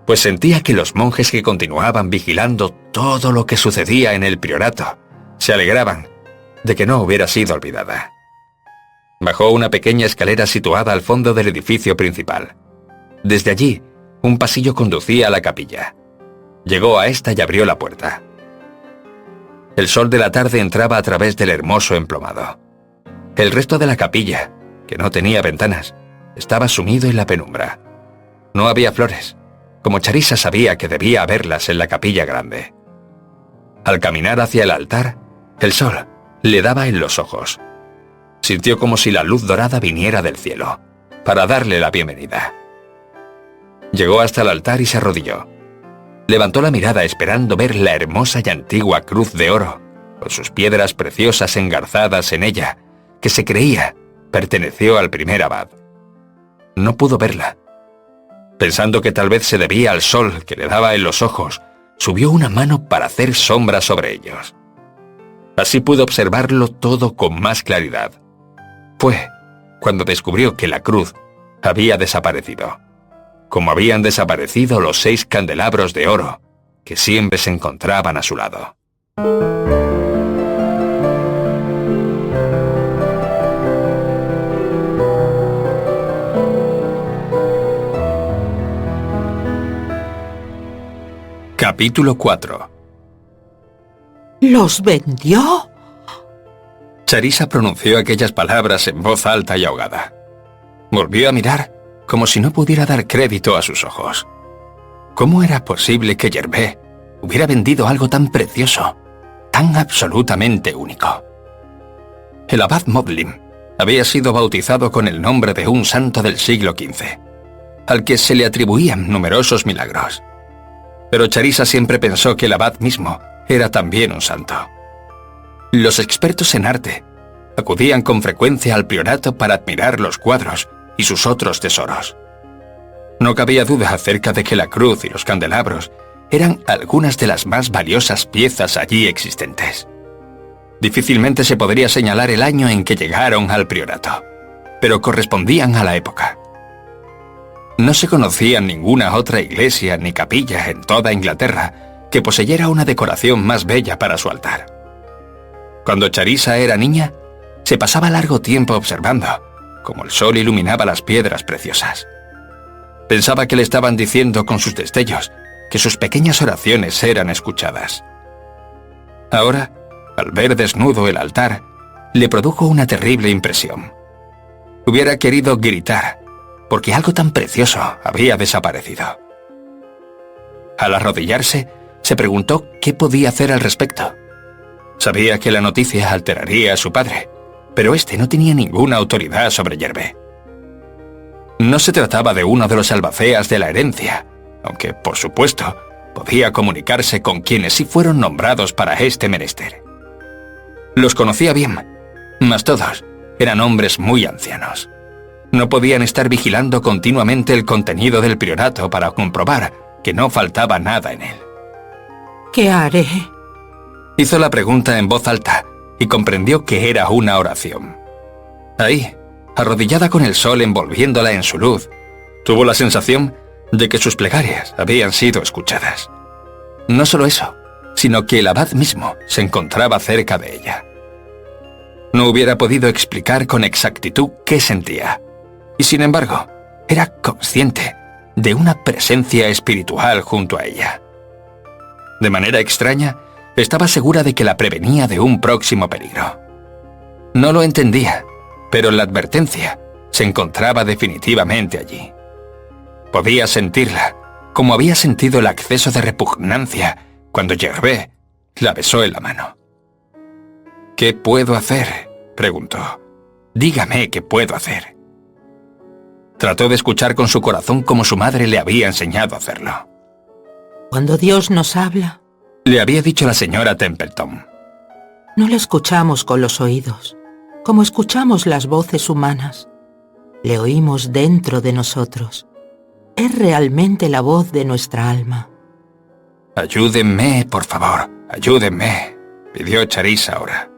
pues sentía que los monjes que continuaban vigilando todo lo que sucedía en el priorato se alegraban de que no hubiera sido olvidada. Bajó una pequeña escalera situada al fondo del edificio principal. Desde allí, un pasillo conducía a la capilla. Llegó a esta y abrió la puerta. El sol de la tarde entraba a través del hermoso emplomado. El resto de la capilla, que no tenía ventanas, estaba sumido en la penumbra. No había flores, como Charissa sabía que debía haberlas en la capilla grande. Al caminar hacia el altar, el sol le daba en los ojos. Sintió como si la luz dorada viniera del cielo, para darle la bienvenida. Llegó hasta el altar y se arrodilló. Levantó la mirada esperando ver la hermosa y antigua cruz de oro, con sus piedras preciosas engarzadas en ella, que se creía perteneció al primer abad. No pudo verla. Pensando que tal vez se debía al sol que le daba en los ojos, subió una mano para hacer sombra sobre ellos. Así pudo observarlo todo con más claridad. Fue cuando descubrió que la cruz había desaparecido, como habían desaparecido los 6 candelabros de oro que siempre se encontraban a su lado. Capítulo 4. ¿Los vendió? Charissa pronunció aquellas palabras en voz alta y ahogada. Volvió a mirar como si no pudiera dar crédito a sus ojos. ¿Cómo era posible que Gervais hubiera vendido algo tan precioso, tan absolutamente único? El abad Modlin había sido bautizado con el nombre de un santo del siglo XV, al que se le atribuían numerosos milagros. Pero Charissa siempre pensó que el abad mismo era también un santo. Los expertos en arte acudían con frecuencia al priorato para admirar los cuadros y sus otros tesoros. No cabía duda acerca de que la cruz y los candelabros eran algunas de las más valiosas piezas allí existentes. Difícilmente se podría señalar el año en que llegaron al priorato, pero correspondían a la época. No se conocía ninguna otra iglesia ni capilla en toda Inglaterra que poseyera una decoración más bella para su altar. Cuando Charissa era niña, se pasaba largo tiempo observando cómo el sol iluminaba las piedras preciosas. Pensaba que le estaban diciendo con sus destellos que sus pequeñas oraciones eran escuchadas. Ahora, al ver desnudo el altar, le produjo una terrible impresión. Hubiera querido gritar, porque algo tan precioso había desaparecido. Al arrodillarse, se preguntó qué podía hacer al respecto. Sabía que la noticia alteraría a su padre, pero este no tenía ninguna autoridad sobre Gervais. No se trataba de uno de los albaceas de la herencia, aunque, por supuesto, podía comunicarse con quienes sí fueron nombrados para este menester. Los conocía bien, mas todos eran hombres muy ancianos. No podían estar vigilando continuamente el contenido del priorato para comprobar que no faltaba nada en él. ¿Qué haré? Hizo la pregunta en voz alta y comprendió que era una oración. Ahí, arrodillada con el sol envolviéndola en su luz, tuvo la sensación de que sus plegarias habían sido escuchadas. No solo eso, sino que el abad mismo se encontraba cerca de ella. No hubiera podido explicar con exactitud qué sentía, y sin embargo, era consciente de una presencia espiritual junto a ella. De manera extraña, estaba segura de que la prevenía de un próximo peligro. No lo entendía, pero la advertencia se encontraba definitivamente allí. Podía sentirla, como había sentido el acceso de repugnancia cuando Gervais la besó en la mano. «¿Qué puedo hacer?», preguntó. «Dígame qué puedo hacer». Trató de escuchar con su corazón como su madre le había enseñado a hacerlo. Cuando Dios nos habla, le había dicho la señora Templeton. No le escuchamos con los oídos, como escuchamos las voces humanas. Le oímos dentro de nosotros. Es realmente la voz de nuestra alma. «Ayúdenme, por favor, ayúdenme», pidió Charisse ahora.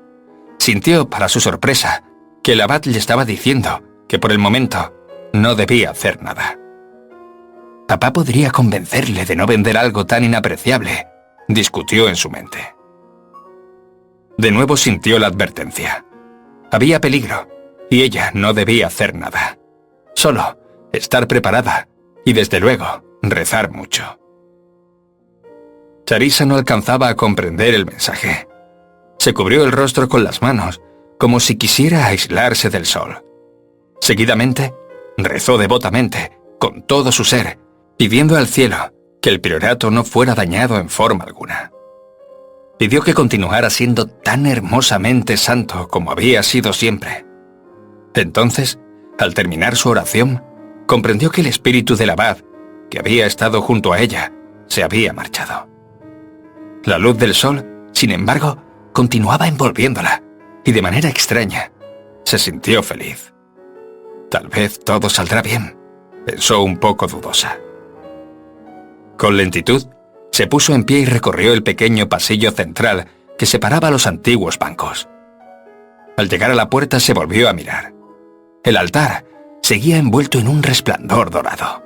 Sintió, para su sorpresa, que el abad le estaba diciendo que por el momento no debía hacer nada. Papá podría convencerle de no vender algo tan inapreciable, discutió en su mente. De nuevo sintió la advertencia. Había peligro, y ella no debía hacer nada. Solo estar preparada y, desde luego, rezar mucho. Charisse no alcanzaba a comprender el mensaje. Se cubrió el rostro con las manos, como si quisiera aislarse del sol. Seguidamente, rezó devotamente, con todo su ser, pidiendo al cielo que el priorato no fuera dañado en forma alguna. Pidió que continuara siendo tan hermosamente santo como había sido siempre. Entonces, al terminar su oración, comprendió que el espíritu del abad, que había estado junto a ella, se había marchado. La luz del sol, sin embargo, continuaba envolviéndola, y de manera extraña, se sintió feliz. Tal vez todo saldrá bien, pensó un poco dudosa. Con lentitud, se puso en pie y recorrió el pequeño pasillo central que separaba los antiguos bancos. Al llegar a la puerta se volvió a mirar. El altar seguía envuelto en un resplandor dorado.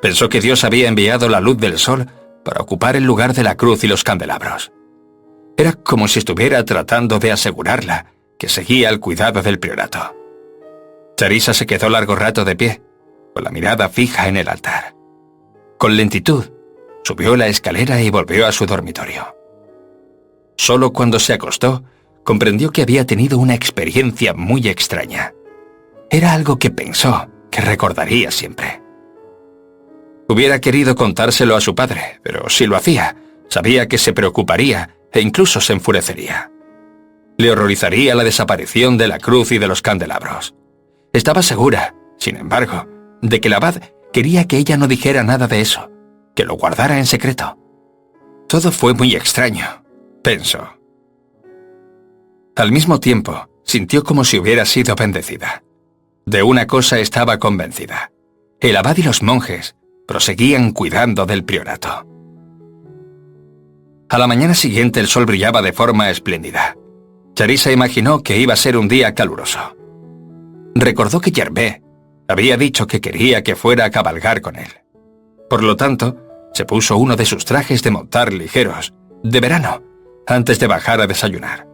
Pensó que Dios había enviado la luz del sol para ocupar el lugar de la cruz y los candelabros. Era como si estuviera tratando de asegurarla que seguía al cuidado del priorato. Charisse se quedó largo rato de pie, con la mirada fija en el altar. Con lentitud, subió la escalera y volvió a su dormitorio. Solo cuando se acostó, comprendió que había tenido una experiencia muy extraña. Era algo que pensó que recordaría siempre. Hubiera querido contárselo a su padre, pero si lo hacía, sabía que se preocuparía e incluso se enfurecería. Le horrorizaría la desaparición de la cruz y de los candelabros. Estaba segura, sin embargo, de que el abad quería que ella no dijera nada de eso, que lo guardara en secreto. Todo fue muy extraño, pensó. Al mismo tiempo, sintió como si hubiera sido bendecida. De una cosa estaba convencida. El abad y los monjes proseguían cuidando del priorato. A la mañana siguiente el sol brillaba de forma espléndida. Charisse imaginó que iba a ser un día caluroso. Recordó que Gervais había dicho que quería que fuera a cabalgar con él. Por lo tanto, se puso uno de sus trajes de montar ligeros, de verano, antes de bajar a desayunar.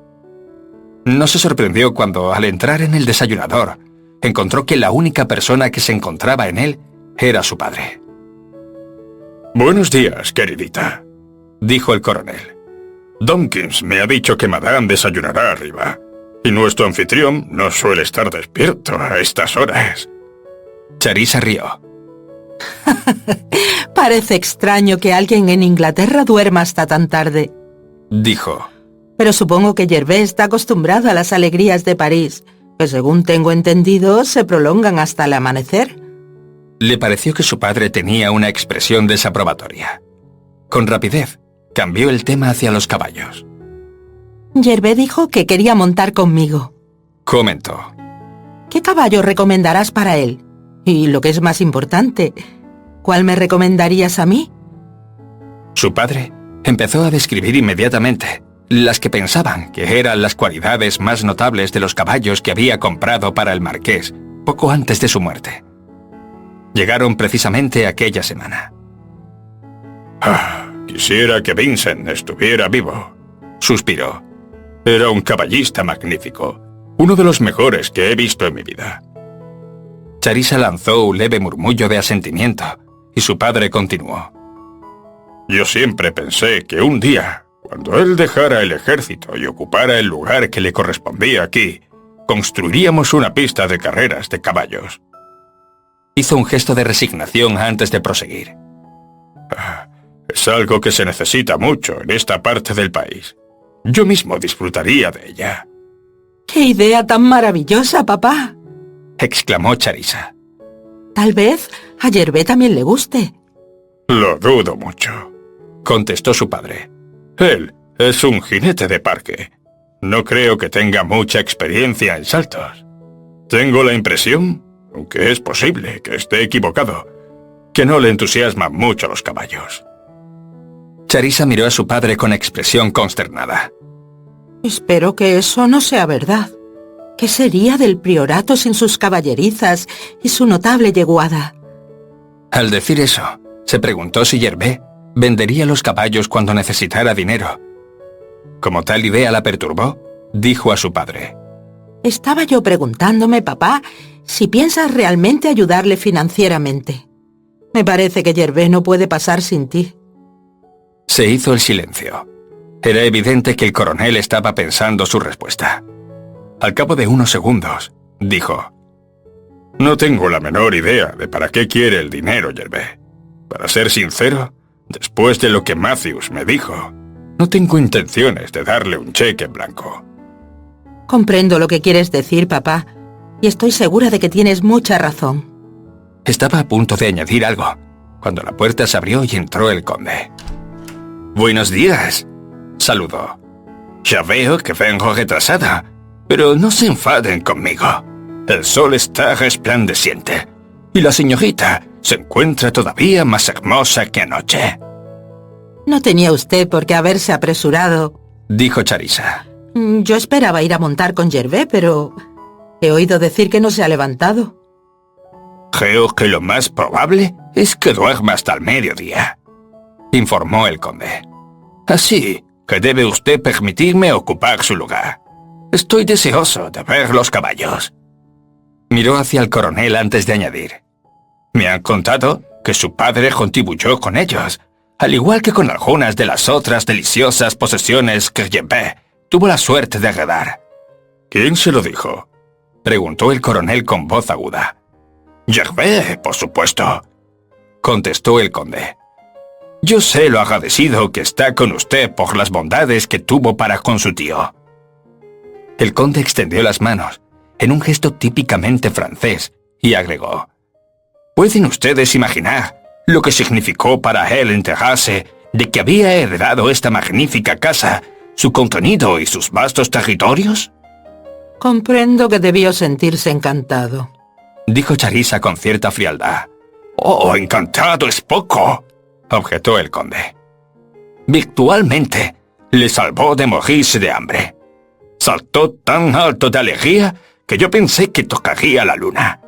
No se sorprendió cuando, al entrar en el desayunador, encontró que la única persona que se encontraba en él era su padre. «Buenos días, queridita», dijo el coronel. «Domkins me ha dicho que Madame desayunará arriba, y nuestro anfitrión no suele estar despierto a estas horas». Charisse rió. Parece extraño que alguien en Inglaterra duerma hasta tan tarde, dijo. Pero supongo que Gervais está acostumbrado a las alegrías de París, que según tengo entendido se prolongan hasta el amanecer. Le pareció que su padre tenía una expresión desaprobatoria. Con rapidez, cambió el tema hacia los caballos. Gervais dijo que quería montar conmigo, comentó. ¿Qué caballo recomendarás para él? Y lo que es más importante, ¿cuál me recomendarías a mí? Su padre empezó a describir inmediatamente las que pensaban que eran las cualidades más notables de los caballos que había comprado para el marqués poco antes de su muerte. Llegaron precisamente aquella semana. Quisiera que Vincent estuviera vivo, suspiró. Era un caballista magnífico, uno de los mejores que he visto en mi vida. Charisse lanzó un leve murmullo de asentimiento, y su padre continuó. Yo siempre pensé que un día, cuando él dejara el ejército y ocupara el lugar que le correspondía aquí, construiríamos una pista de carreras de caballos. Hizo un gesto de resignación antes de proseguir. Es algo que se necesita mucho en esta parte del país. Yo mismo disfrutaría de ella. ¡Qué idea tan maravillosa, papá!, exclamó Charisse. Tal vez a Gervais también le guste. Lo dudo mucho, contestó su padre. Él es un jinete de parque. no creo que tenga mucha experiencia en saltos. Tengo la impresión, aunque es posible que esté equivocado, que no le entusiasman mucho los caballos. Charissa miró a su padre con expresión consternada. Espero que eso no sea verdad. ¿Qué sería del priorato sin sus caballerizas y su notable yeguada? Al decir eso, se preguntó si Gervais vendería los caballos cuando necesitara dinero. Como tal idea la perturbó, dijo a su padre. Estaba yo preguntándome, papá, si piensas realmente ayudarle financieramente. Me parece que Gervais no puede pasar sin ti. Se hizo el silencio. Era evidente que el coronel estaba pensando su respuesta. Al cabo de unos segundos, dijo: No tengo la menor idea de para qué quiere el dinero, Gervais. Para ser sincero, después de lo que Matthews me dijo, no tengo intenciones de darle un cheque en blanco. Comprendo lo que quieres decir, papá, y estoy segura de que tienes mucha razón. Estaba a punto de añadir algo, cuando la puerta se abrió y entró el conde. «Buenos días», saludó. «Ya veo que vengo retrasada, pero no se enfaden conmigo. El sol está resplandeciente, y la señorita se encuentra todavía más hermosa que anoche». No tenía usted por qué haberse apresurado, dijo Charissa. Yo esperaba ir a montar con Gervais, pero he oído decir que no se ha levantado. Creo que lo más probable es que duerma hasta el mediodía, informó el conde. Así que debe usted permitirme ocupar su lugar. Estoy deseoso de ver los caballos. Miró hacia el coronel antes de añadir. Me han contado que su padre contribuyó con ellos, al igual que con algunas de las otras deliciosas posesiones que Gervais tuvo la suerte de heredar. ¿Quién se lo dijo?, preguntó el coronel con voz aguda. Gervais, por supuesto, contestó el conde. Yo sé lo agradecido que está con usted por las bondades que tuvo para con su tío. El conde extendió las manos, en un gesto típicamente francés, y agregó. ¿Pueden ustedes imaginar lo que significó para él enterarse de que había heredado esta magnífica casa, su contenido y sus vastos territorios? Comprendo que debió sentirse encantado, dijo Charissa con cierta frialdad. «Oh, encantado es poco», objetó el conde. «Virtualmente le salvó de morirse de hambre. Saltó tan alto de alegría que yo pensé que tocaría la luna».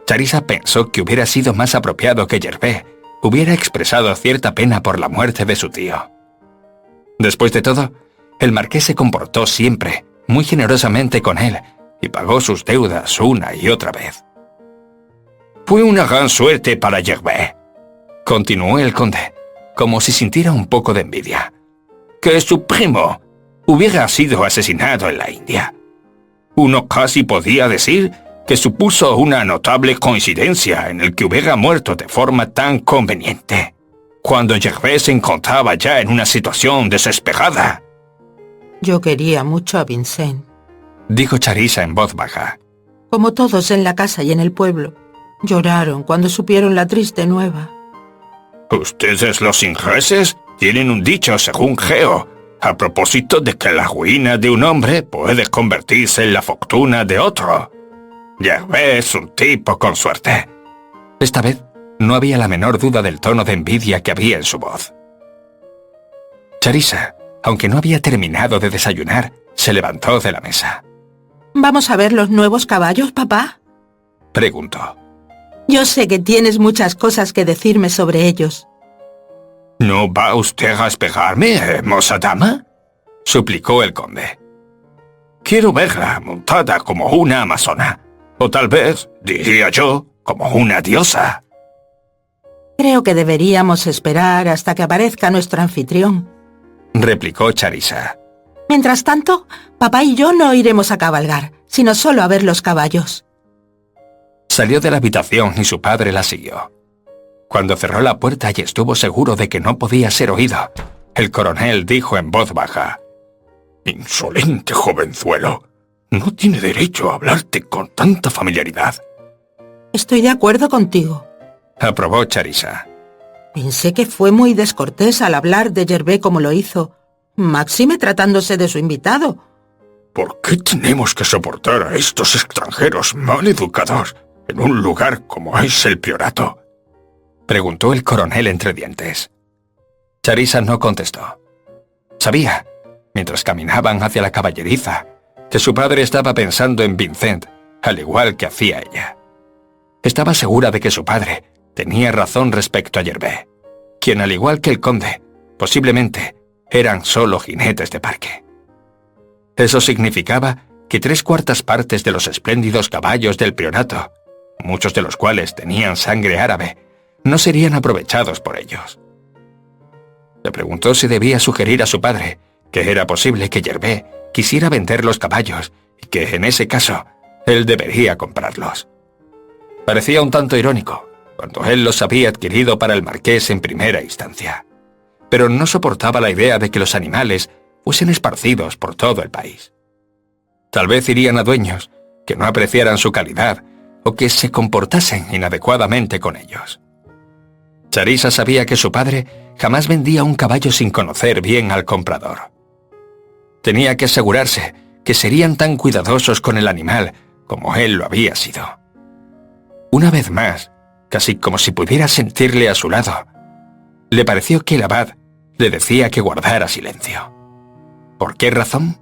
Charissa pensó que hubiera sido más apropiado que Gervais hubiera expresado cierta pena por la muerte de su tío. Después de todo, el marqués se comportó siempre muy generosamente con él y pagó sus deudas una y otra vez. «Fue una gran suerte para Gervais», continuó el conde, como si sintiera un poco de envidia, «que su primo hubiera sido asesinado en la India. Uno casi podía decir que supuso una notable coincidencia en el que hubiera muerto de forma tan conveniente, cuando Gervais se encontraba ya en una situación desesperada». Yo quería mucho a Vincent, dijo Charissa en voz baja. Como todos en la casa y en el pueblo, lloraron cuando supieron la triste nueva. «Ustedes los ingleses tienen un dicho según Geo, a propósito de que la ruina de un hombre puede convertirse en la fortuna de otro. Gervais es un tipo con suerte». Esta vez no había la menor duda del tono de envidia que había en su voz. Charissa, aunque no había terminado de desayunar, se levantó de la mesa. ¿Vamos a ver los nuevos caballos, papá?, preguntó. Yo sé que tienes muchas cosas que decirme sobre ellos. ¿No va usted a esperarme, hermosa dama?, suplicó el conde. Quiero verla montada como una amazona, o tal vez, diría yo, como una diosa. Creo que deberíamos esperar hasta que aparezca nuestro anfitrión, replicó Charissa. Mientras tanto, papá y yo no iremos a cabalgar, sino solo a ver los caballos. Salió de la habitación y su padre la siguió. Cuando cerró la puerta y estuvo seguro de que no podía ser oído, el coronel dijo en voz baja. «Insolente jovenzuelo, no tiene derecho a hablarte con tanta familiaridad». Estoy de acuerdo contigo, aprobó Charissa. Pensé que fue muy descortés al hablar de Gervais como lo hizo, máxime tratándose de su invitado. ¿Por qué tenemos que soportar a estos extranjeros mal educados en un lugar como es el Priorato?, preguntó el coronel entre dientes. Charissa no contestó. Sabía, mientras caminaban hacia la caballeriza, que su padre estaba pensando en Vincent, al igual que hacía ella. Estaba segura de que su padre tenía razón respecto a Gervais, quien, al igual que el conde, posiblemente eran solo jinetes de parque. Eso significaba que 3/4 partes de los espléndidos caballos del Priorato, muchos de los cuales tenían sangre árabe, no serían aprovechados por ellos. Se preguntó si debía sugerir a su padre que era posible que Gervais quisiera vender los caballos y que, en ese caso, él debería comprarlos. Parecía un tanto irónico, cuando él los había adquirido para el marqués en primera instancia, pero no soportaba la idea de que los animales fuesen esparcidos por todo el país. Tal vez irían a dueños que no apreciaran su calidad o que se comportasen inadecuadamente con ellos. Charissa sabía que su padre jamás vendía un caballo sin conocer bien al comprador. Tenía que asegurarse que serían tan cuidadosos con el animal como él lo había sido. Una vez más, casi como si pudiera sentirle a su lado, le pareció que el abad le decía que guardara silencio. ¿Por qué razón?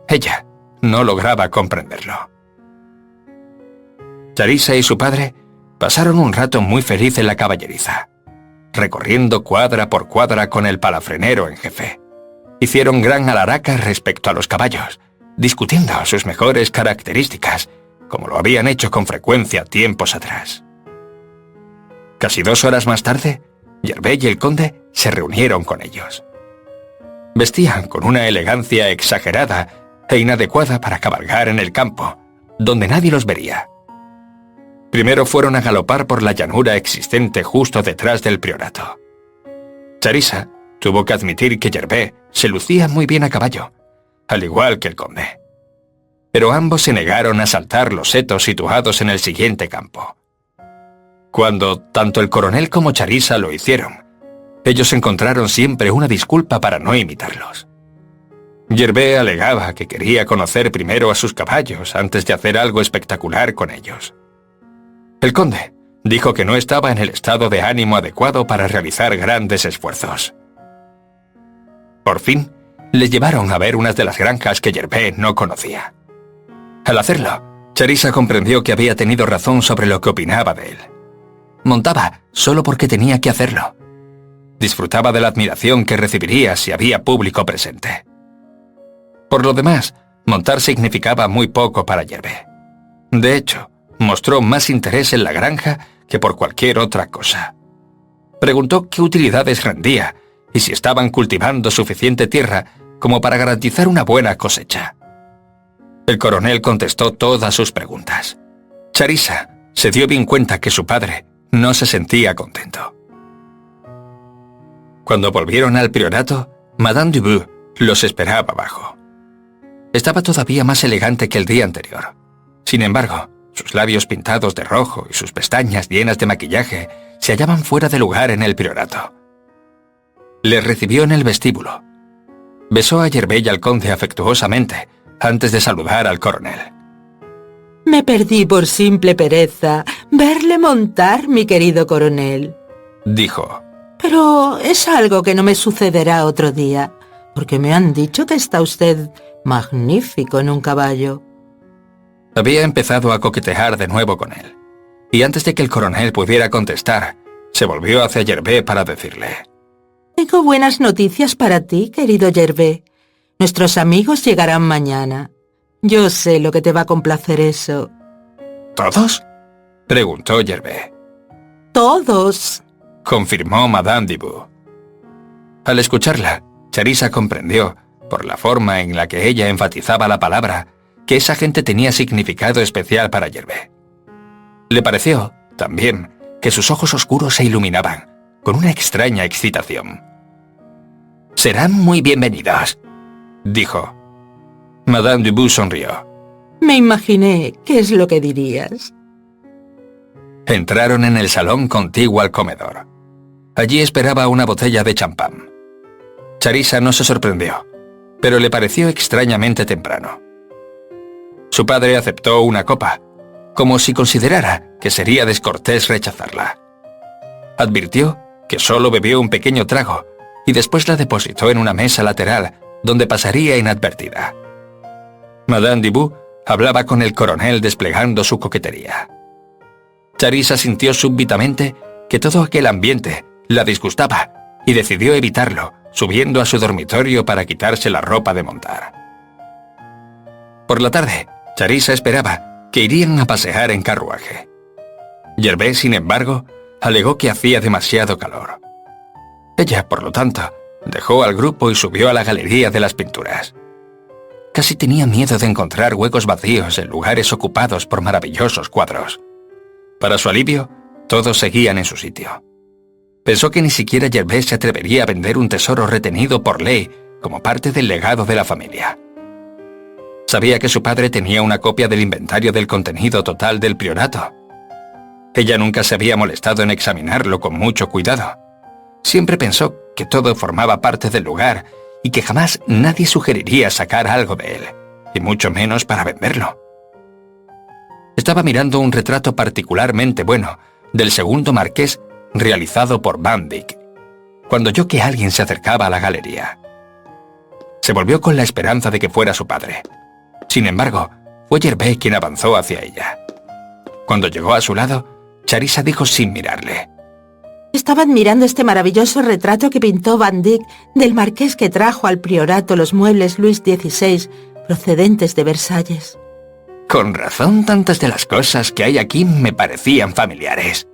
Ella no lograba comprenderlo. Charissa y su padre pasaron un rato muy feliz en la caballeriza, recorriendo cuadra por cuadra con el palafrenero en jefe. Hicieron gran alaraca respecto a los caballos, discutiendo sus mejores características, como lo habían hecho con frecuencia tiempos atrás. Casi 2 horas más tarde, Gervais y el conde se reunieron con ellos. Vestían con una elegancia exagerada e inadecuada para cabalgar en el campo, donde nadie los vería. Primero fueron a galopar por la llanura existente justo detrás del Priorato. Charissa tuvo que admitir que Gervais se lucía muy bien a caballo, al igual que el conde. Pero ambos se negaron a saltar los setos situados en el siguiente campo. Cuando tanto el coronel como Charissa lo hicieron, ellos encontraron siempre una disculpa para no imitarlos. Gervais alegaba que quería conocer primero a sus caballos antes de hacer algo espectacular con ellos. El conde dijo que no estaba en el estado de ánimo adecuado para realizar grandes esfuerzos. Por fin, les llevaron a ver unas de las granjas que Gervais no conocía. Al hacerlo, Charissa comprendió que había tenido razón sobre lo que opinaba de él. Montaba solo porque tenía que hacerlo. Disfrutaba de la admiración que recibiría si había público presente. Por lo demás, montar significaba muy poco para Gervais. De hecho, mostró más interés en la granja que por cualquier otra cosa. Preguntó qué utilidades rendía y si estaban cultivando suficiente tierra como para garantizar una buena cosecha. El coronel contestó todas sus preguntas. Charissa se dio bien cuenta que su padre no se sentía contento. Cuando volvieron al Priorato, Madame Dubout los esperaba abajo. Estaba todavía más elegante que el día anterior. Sin embargo, sus labios pintados de rojo y sus pestañas llenas de maquillaje se hallaban fuera de lugar en el Priorato. Les recibió en el vestíbulo. Besó a Gervais y al conde afectuosamente antes de saludar al coronel. Me perdí por simple pereza verle montar, mi querido coronel, dijo. Pero es algo que no me sucederá otro día, porque me han dicho que está usted magnífico en un caballo. Había empezado a coquetear de nuevo con él, y antes de que el coronel pudiera contestar, se volvió hacia Gervais para decirle: Tengo buenas noticias para ti, querido Gervais. Nuestros amigos llegarán mañana. Yo sé lo que te va a complacer eso. ¿Todos?, preguntó Gervais. ¡Todos!, confirmó Madame Dubout. Al escucharla, Charissa comprendió, por la forma en la que ella enfatizaba la palabra, que esa gente tenía significado especial para Gervais. Le pareció, también, que sus ojos oscuros se iluminaban, con una extraña excitación. «Serán muy bienvenidos», dijo. Madame Dubout sonrió. Me imaginé qué es lo que dirías. Entraron en el salón contiguo al comedor. Allí esperaba una botella de champán. Charissa no se sorprendió, pero le pareció extrañamente temprano. Su padre aceptó una copa, como si considerara que sería descortés rechazarla. Advirtió que solo bebió un pequeño trago y después la depositó en una mesa lateral donde pasaría inadvertida. Madame Dibou hablaba con el coronel desplegando su coquetería. Charissa sintió súbitamente que todo aquel ambiente la disgustaba y decidió evitarlo, subiendo a su dormitorio para quitarse la ropa de montar. Por la tarde, Charissa esperaba que irían a pasear en carruaje. Gervais, sin embargo, alegó que hacía demasiado calor. Ella, por lo tanto, dejó al grupo y subió a la galería de las pinturas. Casi tenía miedo de encontrar huecos vacíos en lugares ocupados por maravillosos cuadros. Para su alivio, todos seguían en su sitio. Pensó que ni siquiera Gervais se atrevería a vender un tesoro retenido por ley como parte del legado de la familia. Sabía que su padre tenía una copia del inventario del contenido total del priorato. Ella nunca se había molestado en examinarlo con mucho cuidado. Siempre pensó que todo formaba parte del lugar y que jamás nadie sugeriría sacar algo de él, y mucho menos para venderlo. Estaba mirando un retrato particularmente bueno del segundo marqués realizado por Van Dyck, cuando oyó que alguien se acercaba a la galería. Se volvió con la esperanza de que fuera su padre. Sin embargo, fue Gervais quien avanzó hacia ella. Cuando llegó a su lado, Charissa dijo sin mirarle: Estaba admirando este maravilloso retrato que pintó Van Dyck del marqués que trajo al priorato los muebles Luis XVI, procedentes de Versalles. Con razón, tantas de las cosas que hay aquí me parecían familiares,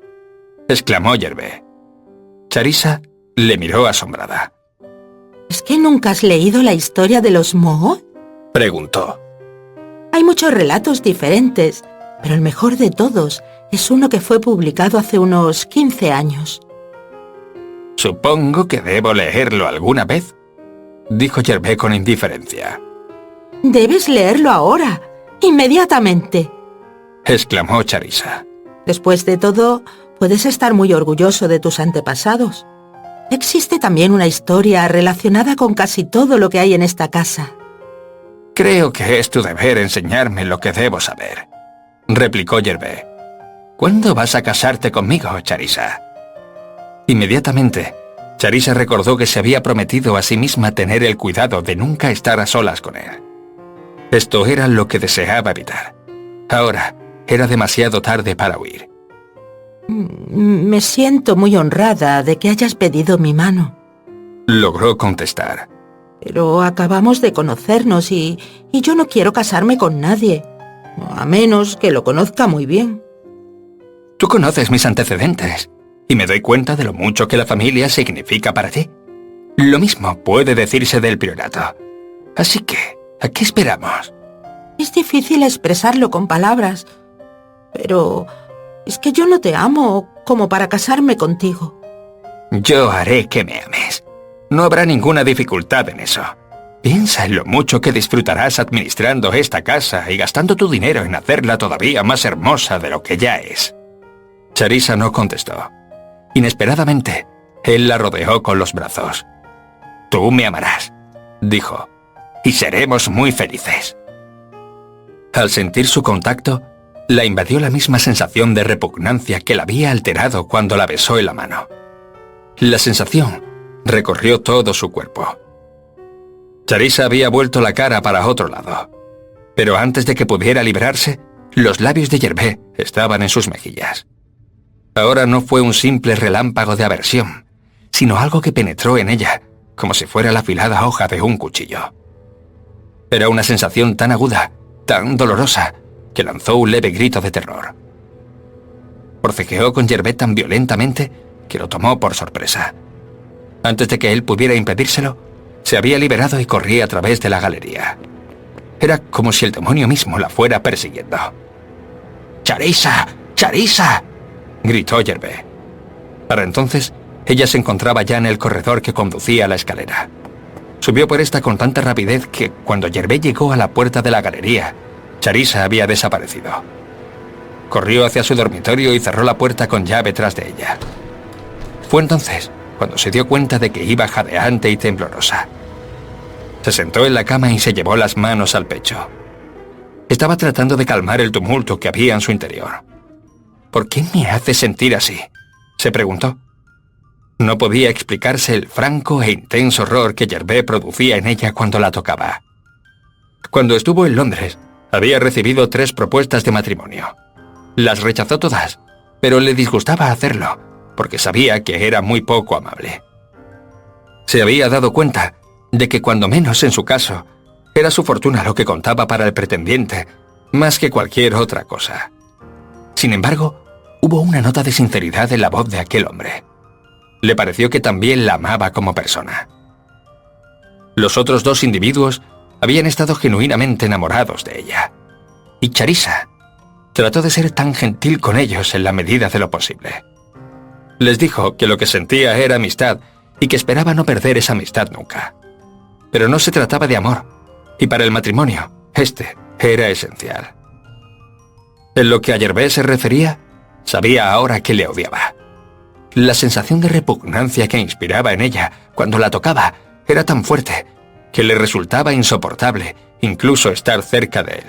exclamó Gervais. Charissa le miró asombrada. ¿Es que nunca has leído la historia de los Mohawk? Preguntó. Hay muchos relatos diferentes, pero el mejor de todos es uno que fue publicado hace unos 15 años. Supongo que debo leerlo alguna vez, dijo Gervais con indiferencia. Debes leerlo ahora, inmediatamente, exclamó Charissa. Después de todo, puedes estar muy orgulloso de tus antepasados. Existe también una historia relacionada con casi todo lo que hay en esta casa. Creo que es tu deber enseñarme lo que debo saber, replicó Gervais. ¿Cuándo vas a casarte conmigo, Charissa? Inmediatamente, Charissa recordó que se había prometido a sí misma tener el cuidado de nunca estar a solas con él. Esto era lo que deseaba evitar. Ahora era demasiado tarde para huir. Me siento muy honrada de que hayas pedido mi mano, logró contestar. Pero acabamos de conocernos y yo no quiero casarme con nadie, a menos que lo conozca muy bien. Tú conoces mis antecedentes y me doy cuenta de lo mucho que la familia significa para ti. Lo mismo puede decirse del priorato. Así que, ¿a qué esperamos? Es difícil expresarlo con palabras, pero es que yo no te amo como para casarme contigo. Yo haré que me ames. No habrá ninguna dificultad en eso. Piensa en lo mucho que disfrutarás administrando esta casa y gastando tu dinero en hacerla todavía más hermosa de lo que ya es. Charissa no contestó. Inesperadamente, él la rodeó con los brazos. Tú me amarás, dijo, y seremos muy felices. Al sentir su contacto, la invadió la misma sensación de repugnancia que la había alterado cuando la besó en la mano. La sensación recorrió todo su cuerpo. Charissa había vuelto la cara para otro lado, pero antes de que pudiera librarse, los labios de Gervais estaban en sus mejillas. Ahora no fue un simple relámpago de aversión, sino algo que penetró en ella, como si fuera la afilada hoja de un cuchillo. Era una sensación tan aguda, tan dolorosa, que lanzó un leve grito de terror. Forcejeó con Gervais tan violentamente que lo tomó por sorpresa. Antes de que él pudiera impedírselo, se había liberado y corría a través de la galería. Era como si el demonio mismo la fuera persiguiendo. ¡Charissa! ¡Charissa!, gritó Gervais. Para entonces, ella se encontraba ya en el corredor que conducía a la escalera. Subió por esta con tanta rapidez que, cuando Gervais llegó a la puerta de la galería, Charissa había desaparecido. Corrió hacia su dormitorio y cerró la puerta con llave tras de ella. Fue entonces cuando se dio cuenta de que iba jadeante y temblorosa. Se sentó en la cama y se llevó las manos al pecho. Estaba tratando de calmar el tumulto que había en su interior. ¿Por qué me hace sentir así?, se preguntó. No podía explicarse el franco e intenso horror que Gervais producía en ella cuando la tocaba. Cuando estuvo en Londres, había recibido 3 propuestas de matrimonio. Las rechazó todas, pero le disgustaba hacerlo, porque sabía que era muy poco amable. Se había dado cuenta de que cuando menos en su caso, era su fortuna lo que contaba para el pretendiente, más que cualquier otra cosa. Sin embargo, hubo una nota de sinceridad en la voz de aquel hombre. Le pareció que también la amaba como persona. Los otros 2 individuos habían estado genuinamente enamorados de ella. Y Charissa trató de ser tan gentil con ellos en la medida de lo posible. Les dijo que lo que sentía era amistad y que esperaba no perder esa amistad nunca. Pero no se trataba de amor, y para el matrimonio, este era esencial. En lo que a Gervais se refería, sabía ahora que le odiaba. La sensación de repugnancia que inspiraba en ella cuando la tocaba era tan fuerte que le resultaba insoportable incluso estar cerca de él.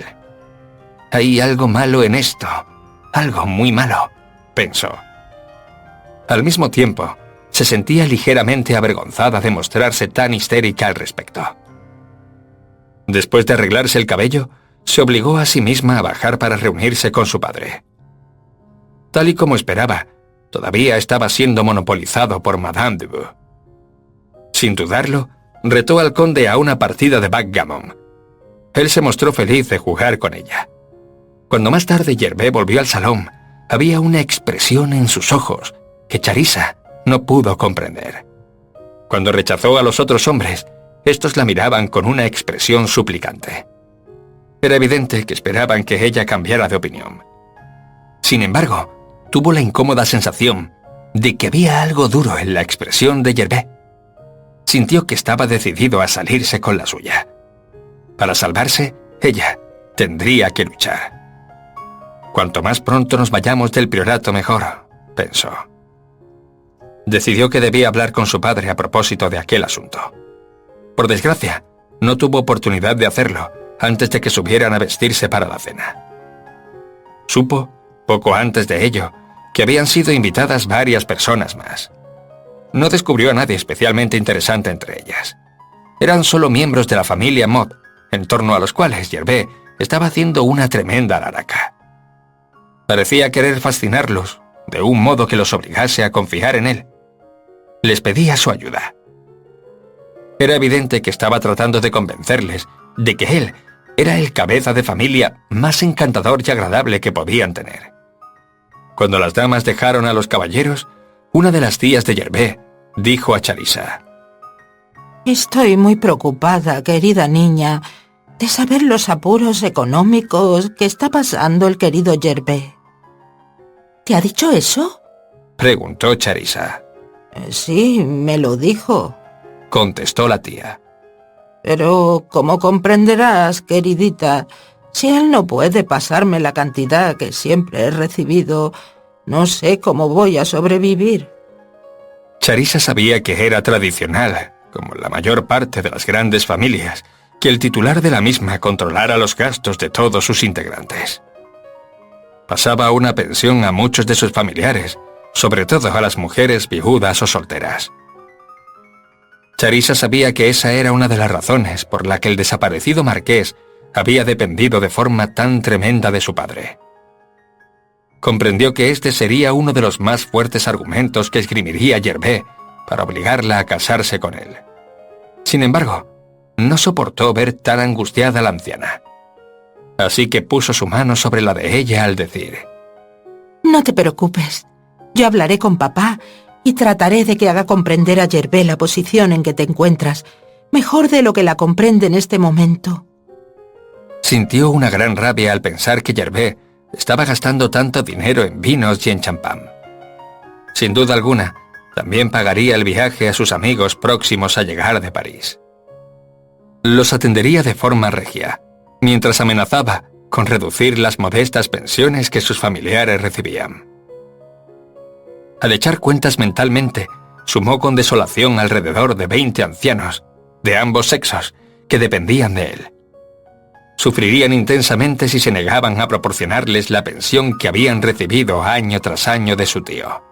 Hay algo malo en esto, algo muy malo, pensó. Al mismo tiempo, se sentía ligeramente avergonzada de mostrarse tan histérica al respecto. Después de arreglarse el cabello, se obligó a sí misma a bajar para reunirse con su padre. Tal y como esperaba, todavía estaba siendo monopolizado por Madame de Bou. Sin dudarlo, retó al conde a una partida de backgammon. Él se mostró feliz de jugar con ella. Cuando más tarde Gervais volvió al salón, había una expresión en sus ojos que Charissa no pudo comprender. Cuando rechazó a los otros hombres, estos la miraban con una expresión suplicante. Era evidente que esperaban que ella cambiara de opinión. Sin embargo, tuvo la incómoda sensación de que había algo duro en la expresión de Gervais. Sintió que estaba decidido a salirse con la suya. Para salvarse, ella tendría que luchar. Cuanto más pronto nos vayamos del priorato mejor, pensó. Decidió que debía hablar con su padre a propósito de aquel asunto. Por desgracia, no tuvo oportunidad de hacerlo antes de que subieran a vestirse para la cena. Supo, poco antes de ello, que habían sido invitadas varias personas más. No descubrió a nadie especialmente interesante entre ellas. Eran solo miembros de la familia Mob, en torno a los cuales Gervais estaba haciendo una tremenda alaraca. Parecía querer fascinarlos, de un modo que los obligase a confiar en él. Les pedía su ayuda. Era evidente que estaba tratando de convencerles de que él era el cabeza de familia más encantador y agradable que podían tener. Cuando las damas dejaron a los caballeros, una de las tías de Gervais dijo a Charissa: Estoy muy preocupada, querida niña, de saber los apuros económicos que está pasando el querido Gervais. ¿Te ha dicho eso?, preguntó Charissa. Sí, me lo dijo, contestó la tía. Pero, como comprenderás, queridita, si él no puede pasarme la cantidad que siempre he recibido, no sé cómo voy a sobrevivir. Charissa sabía que era tradicional, como la mayor parte de las grandes familias, que el titular de la misma controlara los gastos de todos sus integrantes. Pasaba una pensión a muchos de sus familiares, sobre todo a las mujeres viudas o solteras. Charissa sabía que esa era una de las razones por la que el desaparecido marqués había dependido de forma tan tremenda de su padre. Comprendió que este sería uno de los más fuertes argumentos que esgrimiría Gervais para obligarla a casarse con él. Sin embargo, no soportó ver tan angustiada a la anciana. Así que puso su mano sobre la de ella al decir: No te preocupes, yo hablaré con papá y trataré de que haga comprender a Gervais la posición en que te encuentras, mejor de lo que la comprende en este momento. Sintió una gran rabia al pensar que Gervais estaba gastando tanto dinero en vinos y en champán. Sin duda alguna, también pagaría el viaje a sus amigos próximos a llegar de París. Los atendería de forma regia, mientras amenazaba con reducir las modestas pensiones que sus familiares recibían. Al echar cuentas mentalmente, sumó con desolación alrededor de 20 ancianos, de ambos sexos, que dependían de él. Sufrirían intensamente si se negaban a proporcionarles la pensión que habían recibido año tras año de su tío.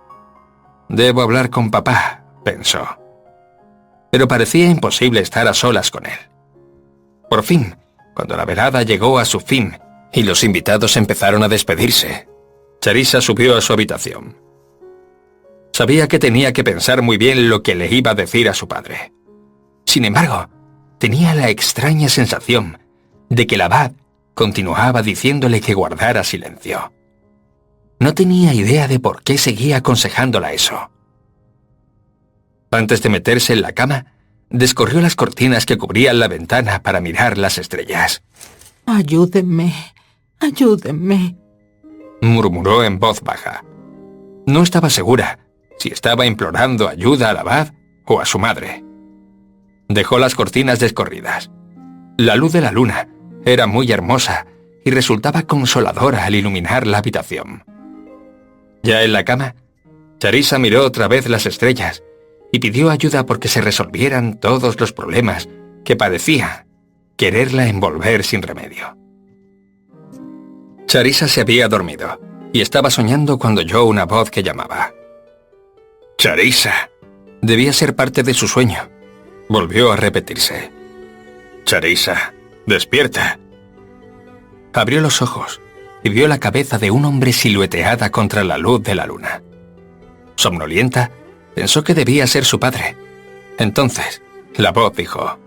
«Debo hablar con papá», pensó. Pero parecía imposible estar a solas con él. Por fin, cuando la velada llegó a su fin y los invitados empezaron a despedirse, Charissa subió a su habitación. Sabía que tenía que pensar muy bien lo que le iba a decir a su padre. Sin embargo, tenía la extraña sensación de que el abad continuaba diciéndole que guardara silencio. No tenía idea de por qué seguía aconsejándola eso. Antes de meterse en la cama, descorrió las cortinas que cubrían la ventana para mirar las estrellas. «Ayúdenme, ayúdenme», murmuró en voz baja. No estaba segura si estaba implorando ayuda al abad o a su madre. Dejó las cortinas descorridas. La luz de la luna era muy hermosa y resultaba consoladora al iluminar la habitación. Ya en la cama, Charissa miró otra vez las estrellas y pidió ayuda porque se resolvieran todos los problemas que parecía quererla envolver sin remedio. Charissa se había dormido y estaba soñando cuando oyó una voz que llamaba. «Charissa». Debía ser parte de su sueño. Volvió a repetirse. «Charissa, despierta». Abrió los ojos y vio la cabeza de un hombre silueteada contra la luz de la luna. Somnolienta, pensó que debía ser su padre. Entonces, la voz dijo: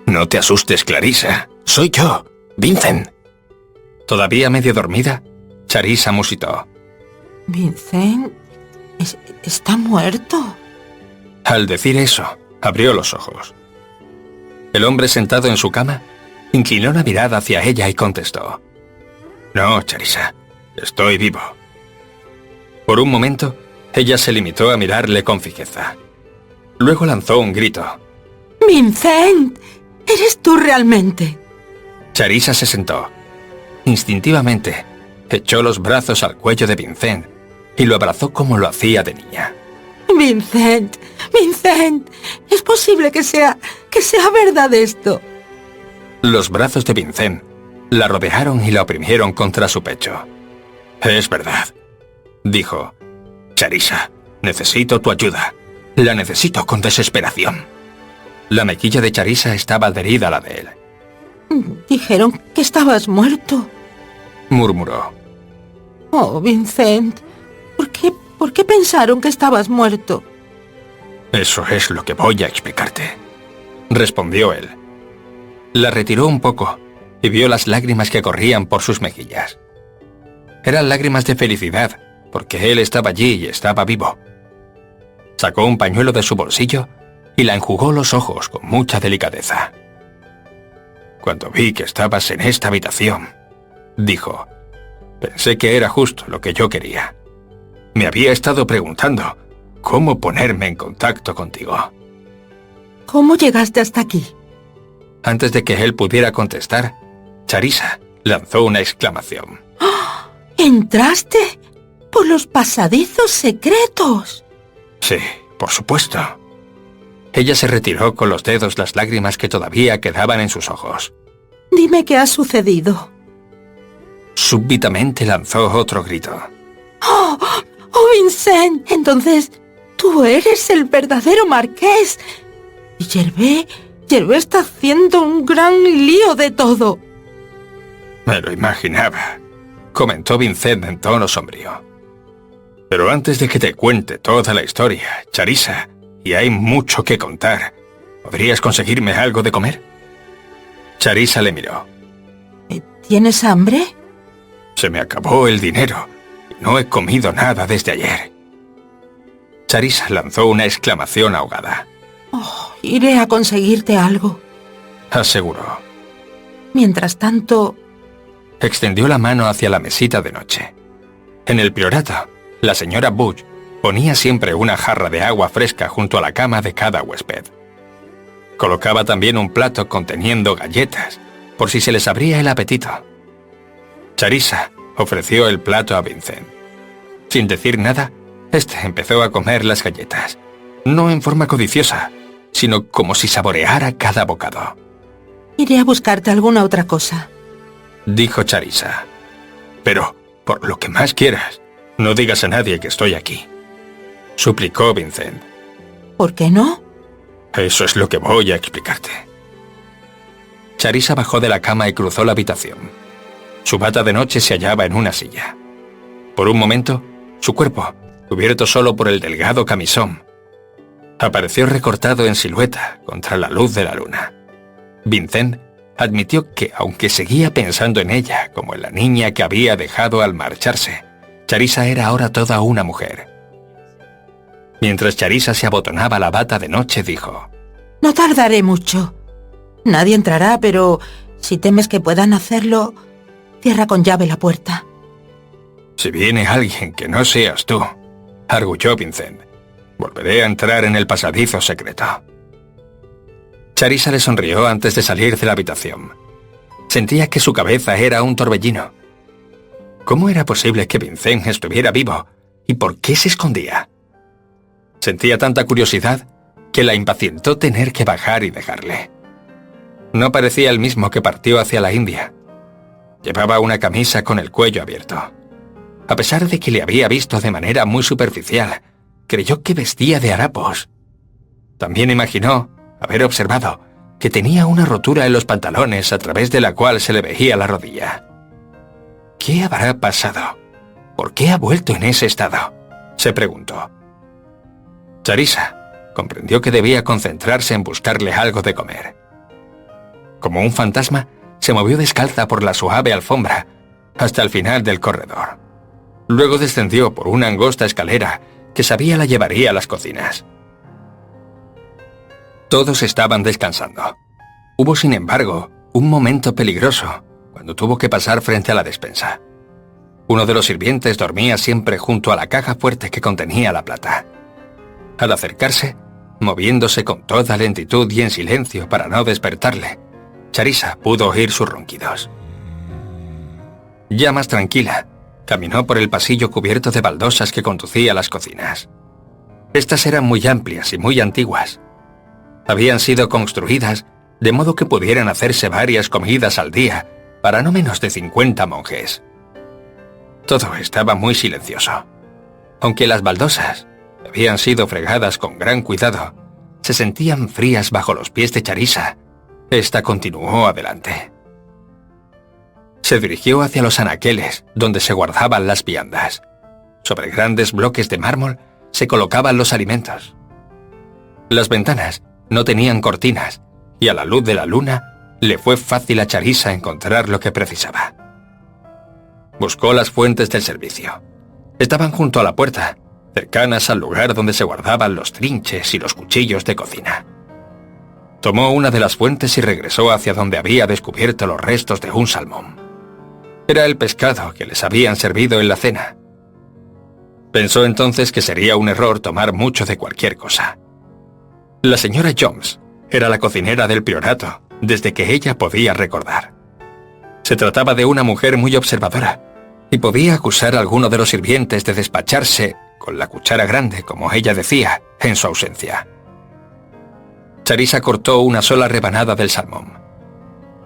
«No te asustes, Clarissa. Soy yo, Vincent». Todavía medio dormida, Charissa musitó. «Vincent, ¿está muerto?» Al decir eso, abrió los ojos. El hombre sentado en su cama inclinó la mirada hacia ella y contestó: «No, Charissa, estoy vivo». Por un momento, ella se limitó a mirarle con fijeza. Luego lanzó un grito. «Vincent, ¿eres tú realmente?» Charissa se sentó. Instintivamente, echó los brazos al cuello de Vincent y lo abrazó como lo hacía de niña. «Vincent, Vincent, ¿es posible que sea verdad esto?» Los brazos de Vincent la rodearon y la oprimieron contra su pecho. «Es verdad», dijo. «Charissa, necesito tu ayuda. La necesito con desesperación». La mejilla de Charissa estaba adherida a la de él. «Dijeron que estabas muerto», murmuró. «Oh, Vincent, ¿por qué pensaron que estabas muerto?» «Eso es lo que voy a explicarte», respondió él. La retiró un poco y vio las lágrimas que corrían por sus mejillas. Eran lágrimas de felicidad, porque él estaba allí y estaba vivo. Sacó un pañuelo de su bolsillo y la enjugó los ojos con mucha delicadeza. «Cuando vi que estabas en esta habitación», dijo, «pensé que era justo lo que yo quería. Me había estado preguntando cómo ponerme en contacto contigo». «¿Cómo llegaste hasta aquí?» Antes de que él pudiera contestar, Charissa lanzó una exclamación. ¡Oh! ¿Entraste por los pasadizos secretos? Sí, por supuesto. Ella se retiró con los dedos las lágrimas que todavía quedaban en sus ojos. «Dime qué ha sucedido». Súbitamente lanzó otro grito. ¡Oh! ¡Oh, Vincent! Entonces, tú eres el verdadero marqués. Y Gervais está haciendo un gran lío de todo. Me lo imaginaba, comentó Vincent en tono sombrío. Pero antes de que te cuente toda la historia, Charissa, y hay mucho que contar, ¿podrías conseguirme algo de comer? Charissa le miró. ¿Tienes hambre? Se me acabó el dinero y no he comido nada desde ayer. Charissa lanzó una exclamación ahogada. Oh, iré a conseguirte algo, aseguró. Mientras tanto... Extendió la mano hacia la mesita de noche. En el priorato, la señora Butch ponía siempre una jarra de agua fresca junto a la cama de cada huésped. Colocaba también un plato conteniendo galletas, por si se les abría el apetito. Charissa ofreció el plato a Vincent. Sin decir nada, este empezó a comer las galletas, no en forma codiciosa, sino como si saboreara cada bocado. Iré a buscarte alguna otra cosa. Dijo Charissa. Pero, por lo que más quieras, no digas a nadie que estoy aquí. Suplicó Vincent. ¿Por qué no? Eso es lo que voy a explicarte. Charissa bajó de la cama y cruzó la habitación. Su bata de noche se hallaba en una silla. Por un momento, su cuerpo, cubierto solo por el delgado camisón, apareció recortado en silueta contra la luz de la luna. Vincent admitió que, aunque seguía pensando en ella como en la niña que había dejado al marcharse, Charissa era ahora toda una mujer. Mientras Charissa se abotonaba la bata de noche, dijo: No tardaré mucho. Nadie entrará, pero si temes que puedan hacerlo, cierra con llave la puerta. Si viene alguien que no seas tú, arguyó Vincent, volveré a entrar en el pasadizo secreto. Charissa le sonrió antes de salir de la habitación. Sentía que su cabeza era un torbellino. ¿Cómo era posible que Vincent estuviera vivo? ¿Y por qué se escondía? Sentía tanta curiosidad que la impacientó tener que bajar y dejarle. No parecía el mismo que partió hacia la India. Llevaba una camisa con el cuello abierto. A pesar de que le había visto de manera muy superficial, creyó que vestía de harapos. También imaginó haber observado que tenía una rotura en los pantalones a través de la cual se le veía la rodilla. ¿Qué habrá pasado? ¿Por qué ha vuelto en ese estado?, se preguntó. Charissa comprendió que debía concentrarse en buscarle algo de comer. Como un fantasma, se movió descalza por la suave alfombra hasta el final del corredor. Luego descendió por una angosta escalera que sabía la llevaría a las cocinas. Todos estaban descansando. Hubo, sin embargo, un momento peligroso cuando tuvo que pasar frente a la despensa. Uno de los sirvientes dormía siempre junto a la caja fuerte que contenía la plata. Al acercarse, moviéndose con toda lentitud y en silencio para no despertarle, Charissa pudo oír sus ronquidos. Ya más tranquila, caminó por el pasillo cubierto de baldosas que conducía a las cocinas. Estas eran muy amplias y muy antiguas. Habían sido construidas de modo que pudieran hacerse varias comidas al día para no menos de 50 monjes. Todo estaba muy silencioso. Aunque las baldosas habían sido fregadas con gran cuidado, se sentían frías bajo los pies de Charissa. Esta continuó adelante. Se dirigió hacia los anaqueles, donde se guardaban las viandas. Sobre grandes bloques de mármol se colocaban los alimentos. Las ventanas no tenían cortinas, y a la luz de la luna le fue fácil a Charissa encontrar lo que precisaba. Buscó las fuentes del servicio. Estaban junto a la puerta, cercanas al lugar donde se guardaban los trinches y los cuchillos de cocina. Tomó una de las fuentes y regresó hacia donde había descubierto los restos de un salmón. Era el pescado que les habían servido en la cena. Pensó entonces que sería un error tomar mucho de cualquier cosa. La señora Jones era la cocinera del priorato desde que ella podía recordar. Se trataba de una mujer muy observadora y podía acusar a alguno de los sirvientes de despacharse con la cuchara grande, como ella decía, en su ausencia. Charissa cortó una sola rebanada del salmón.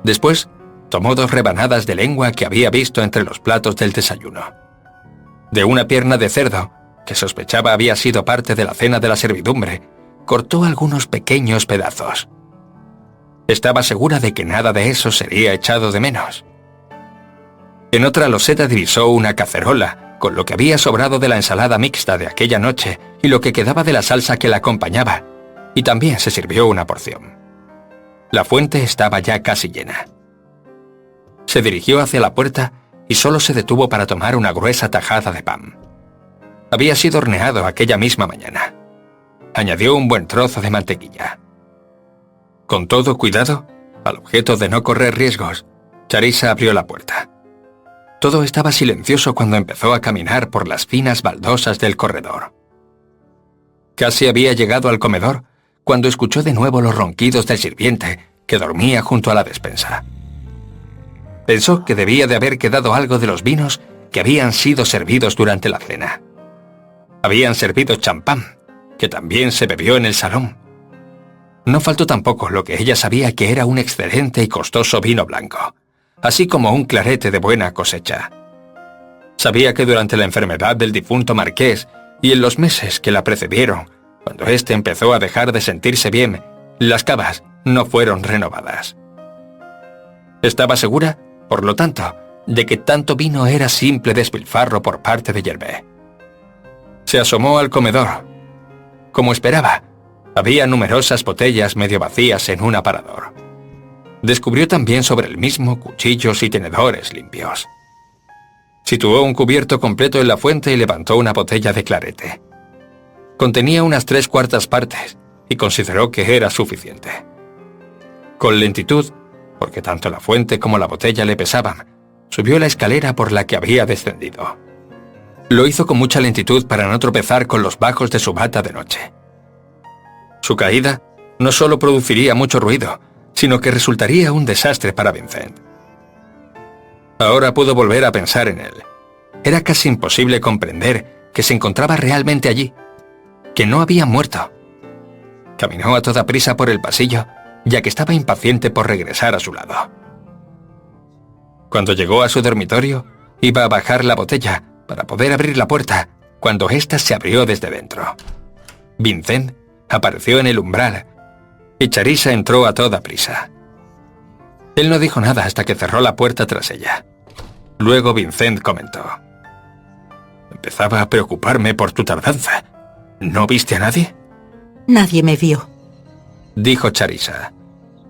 Después, tomó 2 rebanadas de lengua que había visto entre los platos del desayuno. De una pierna de cerdo, que sospechaba había sido parte de la cena de la servidumbre, cortó algunos pequeños pedazos. Estaba segura de que nada de eso sería echado de menos. En otra loseta divisó una cacerola, con lo que había sobrado de la ensalada mixta de aquella noche y lo que quedaba de la salsa que la acompañaba, y también se sirvió una porción. La fuente estaba ya casi llena. Se dirigió hacia la puerta y solo se detuvo para tomar una gruesa tajada de pan. Había sido horneado aquella misma mañana. Añadió un buen trozo de mantequilla. Con todo cuidado, al objeto de no correr riesgos, Charissa abrió la puerta. Todo estaba silencioso cuando empezó a caminar por las finas baldosas del corredor. Casi había llegado al comedor cuando escuchó de nuevo los ronquidos del sirviente que dormía junto a la despensa. Pensó que debía de haber quedado algo de los vinos que habían sido servidos durante la cena. Habían servido champán, que también se bebió en el salón. No faltó tampoco lo que ella sabía que era un excelente y costoso vino blanco, así como un clarete de buena cosecha. Sabía que durante la enfermedad del difunto marqués y en los meses que la precedieron, cuando éste empezó a dejar de sentirse bien, las cavas no fueron renovadas. Estaba segura, por lo tanto, de que tanto vino era simple despilfarro por parte de Gervais. Se asomó al comedor. Como esperaba, había numerosas botellas medio vacías en un aparador. Descubrió también sobre el mismo cuchillos y tenedores limpios. Situó un cubierto completo en la fuente y levantó una botella de clarete. Contenía unas 3/4 partes y consideró que era suficiente. Con lentitud, porque tanto la fuente como la botella le pesaban, subió la escalera por la que había descendido. Lo hizo con mucha lentitud para no tropezar con los bajos de su bata de noche. Su caída no solo produciría mucho ruido, sino que resultaría un desastre para Vincent. Ahora pudo volver a pensar en él. Era casi imposible comprender que se encontraba realmente allí, que no había muerto. Caminó a toda prisa por el pasillo, ya que estaba impaciente por regresar a su lado. Cuando llegó a su dormitorio, iba a bajar la botella para poder abrir la puerta, cuando ésta se abrió desde dentro. Vincent apareció en el umbral, y Charissa entró a toda prisa. Él no dijo nada hasta que cerró la puerta tras ella. Luego Vincent comentó: «Empezaba a preocuparme por tu tardanza. ¿No viste a nadie?». Nadie me vio. Dijo Charissa.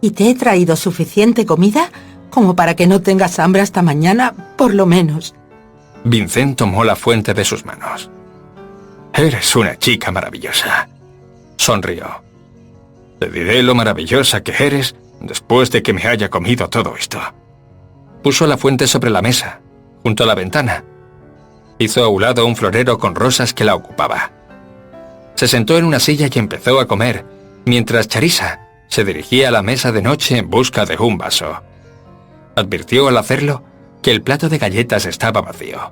¿Y te he traído suficiente comida como para que no tengas hambre hasta mañana, por lo menos? Vincent tomó la fuente de sus manos. «Eres una chica maravillosa», sonrió. «Te diré lo maravillosa que eres después de que me haya comido todo esto». Puso la fuente sobre la mesa, junto a la ventana. Hizo a un lado un florero con rosas que la ocupaba. Se sentó en una silla y empezó a comer, mientras Charissa se dirigía a la mesa de noche en busca de un vaso. Advirtió al hacerlo que el plato de galletas estaba vacío.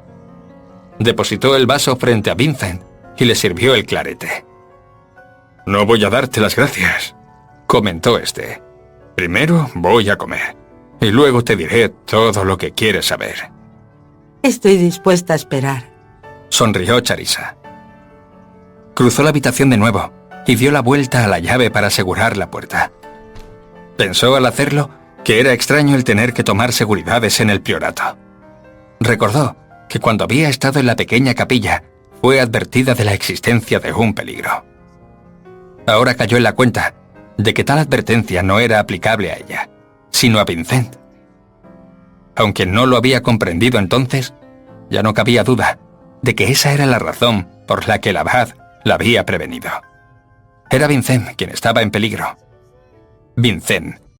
Depositó el vaso frente a Vincent y le sirvió el clarete. «No voy a darte las gracias», comentó este. «Primero voy a comer, y luego te diré todo lo que quieres saber». Estoy dispuesta a esperar. Sonrió Charissa. Cruzó la habitación de nuevo y dio la vuelta a la llave para asegurar la puerta. Pensó al hacerlo que era extraño el tener que tomar seguridades en el priorato. Recordó que cuando había estado en la pequeña capilla fue advertida de la existencia de un peligro. Ahora cayó en la cuenta de que tal advertencia no era aplicable a ella, sino a Vincent. Aunque no lo había comprendido entonces, ya no cabía duda de que esa era la razón por la que el abad la había prevenido. Era Vincent quien estaba en peligro. Vincent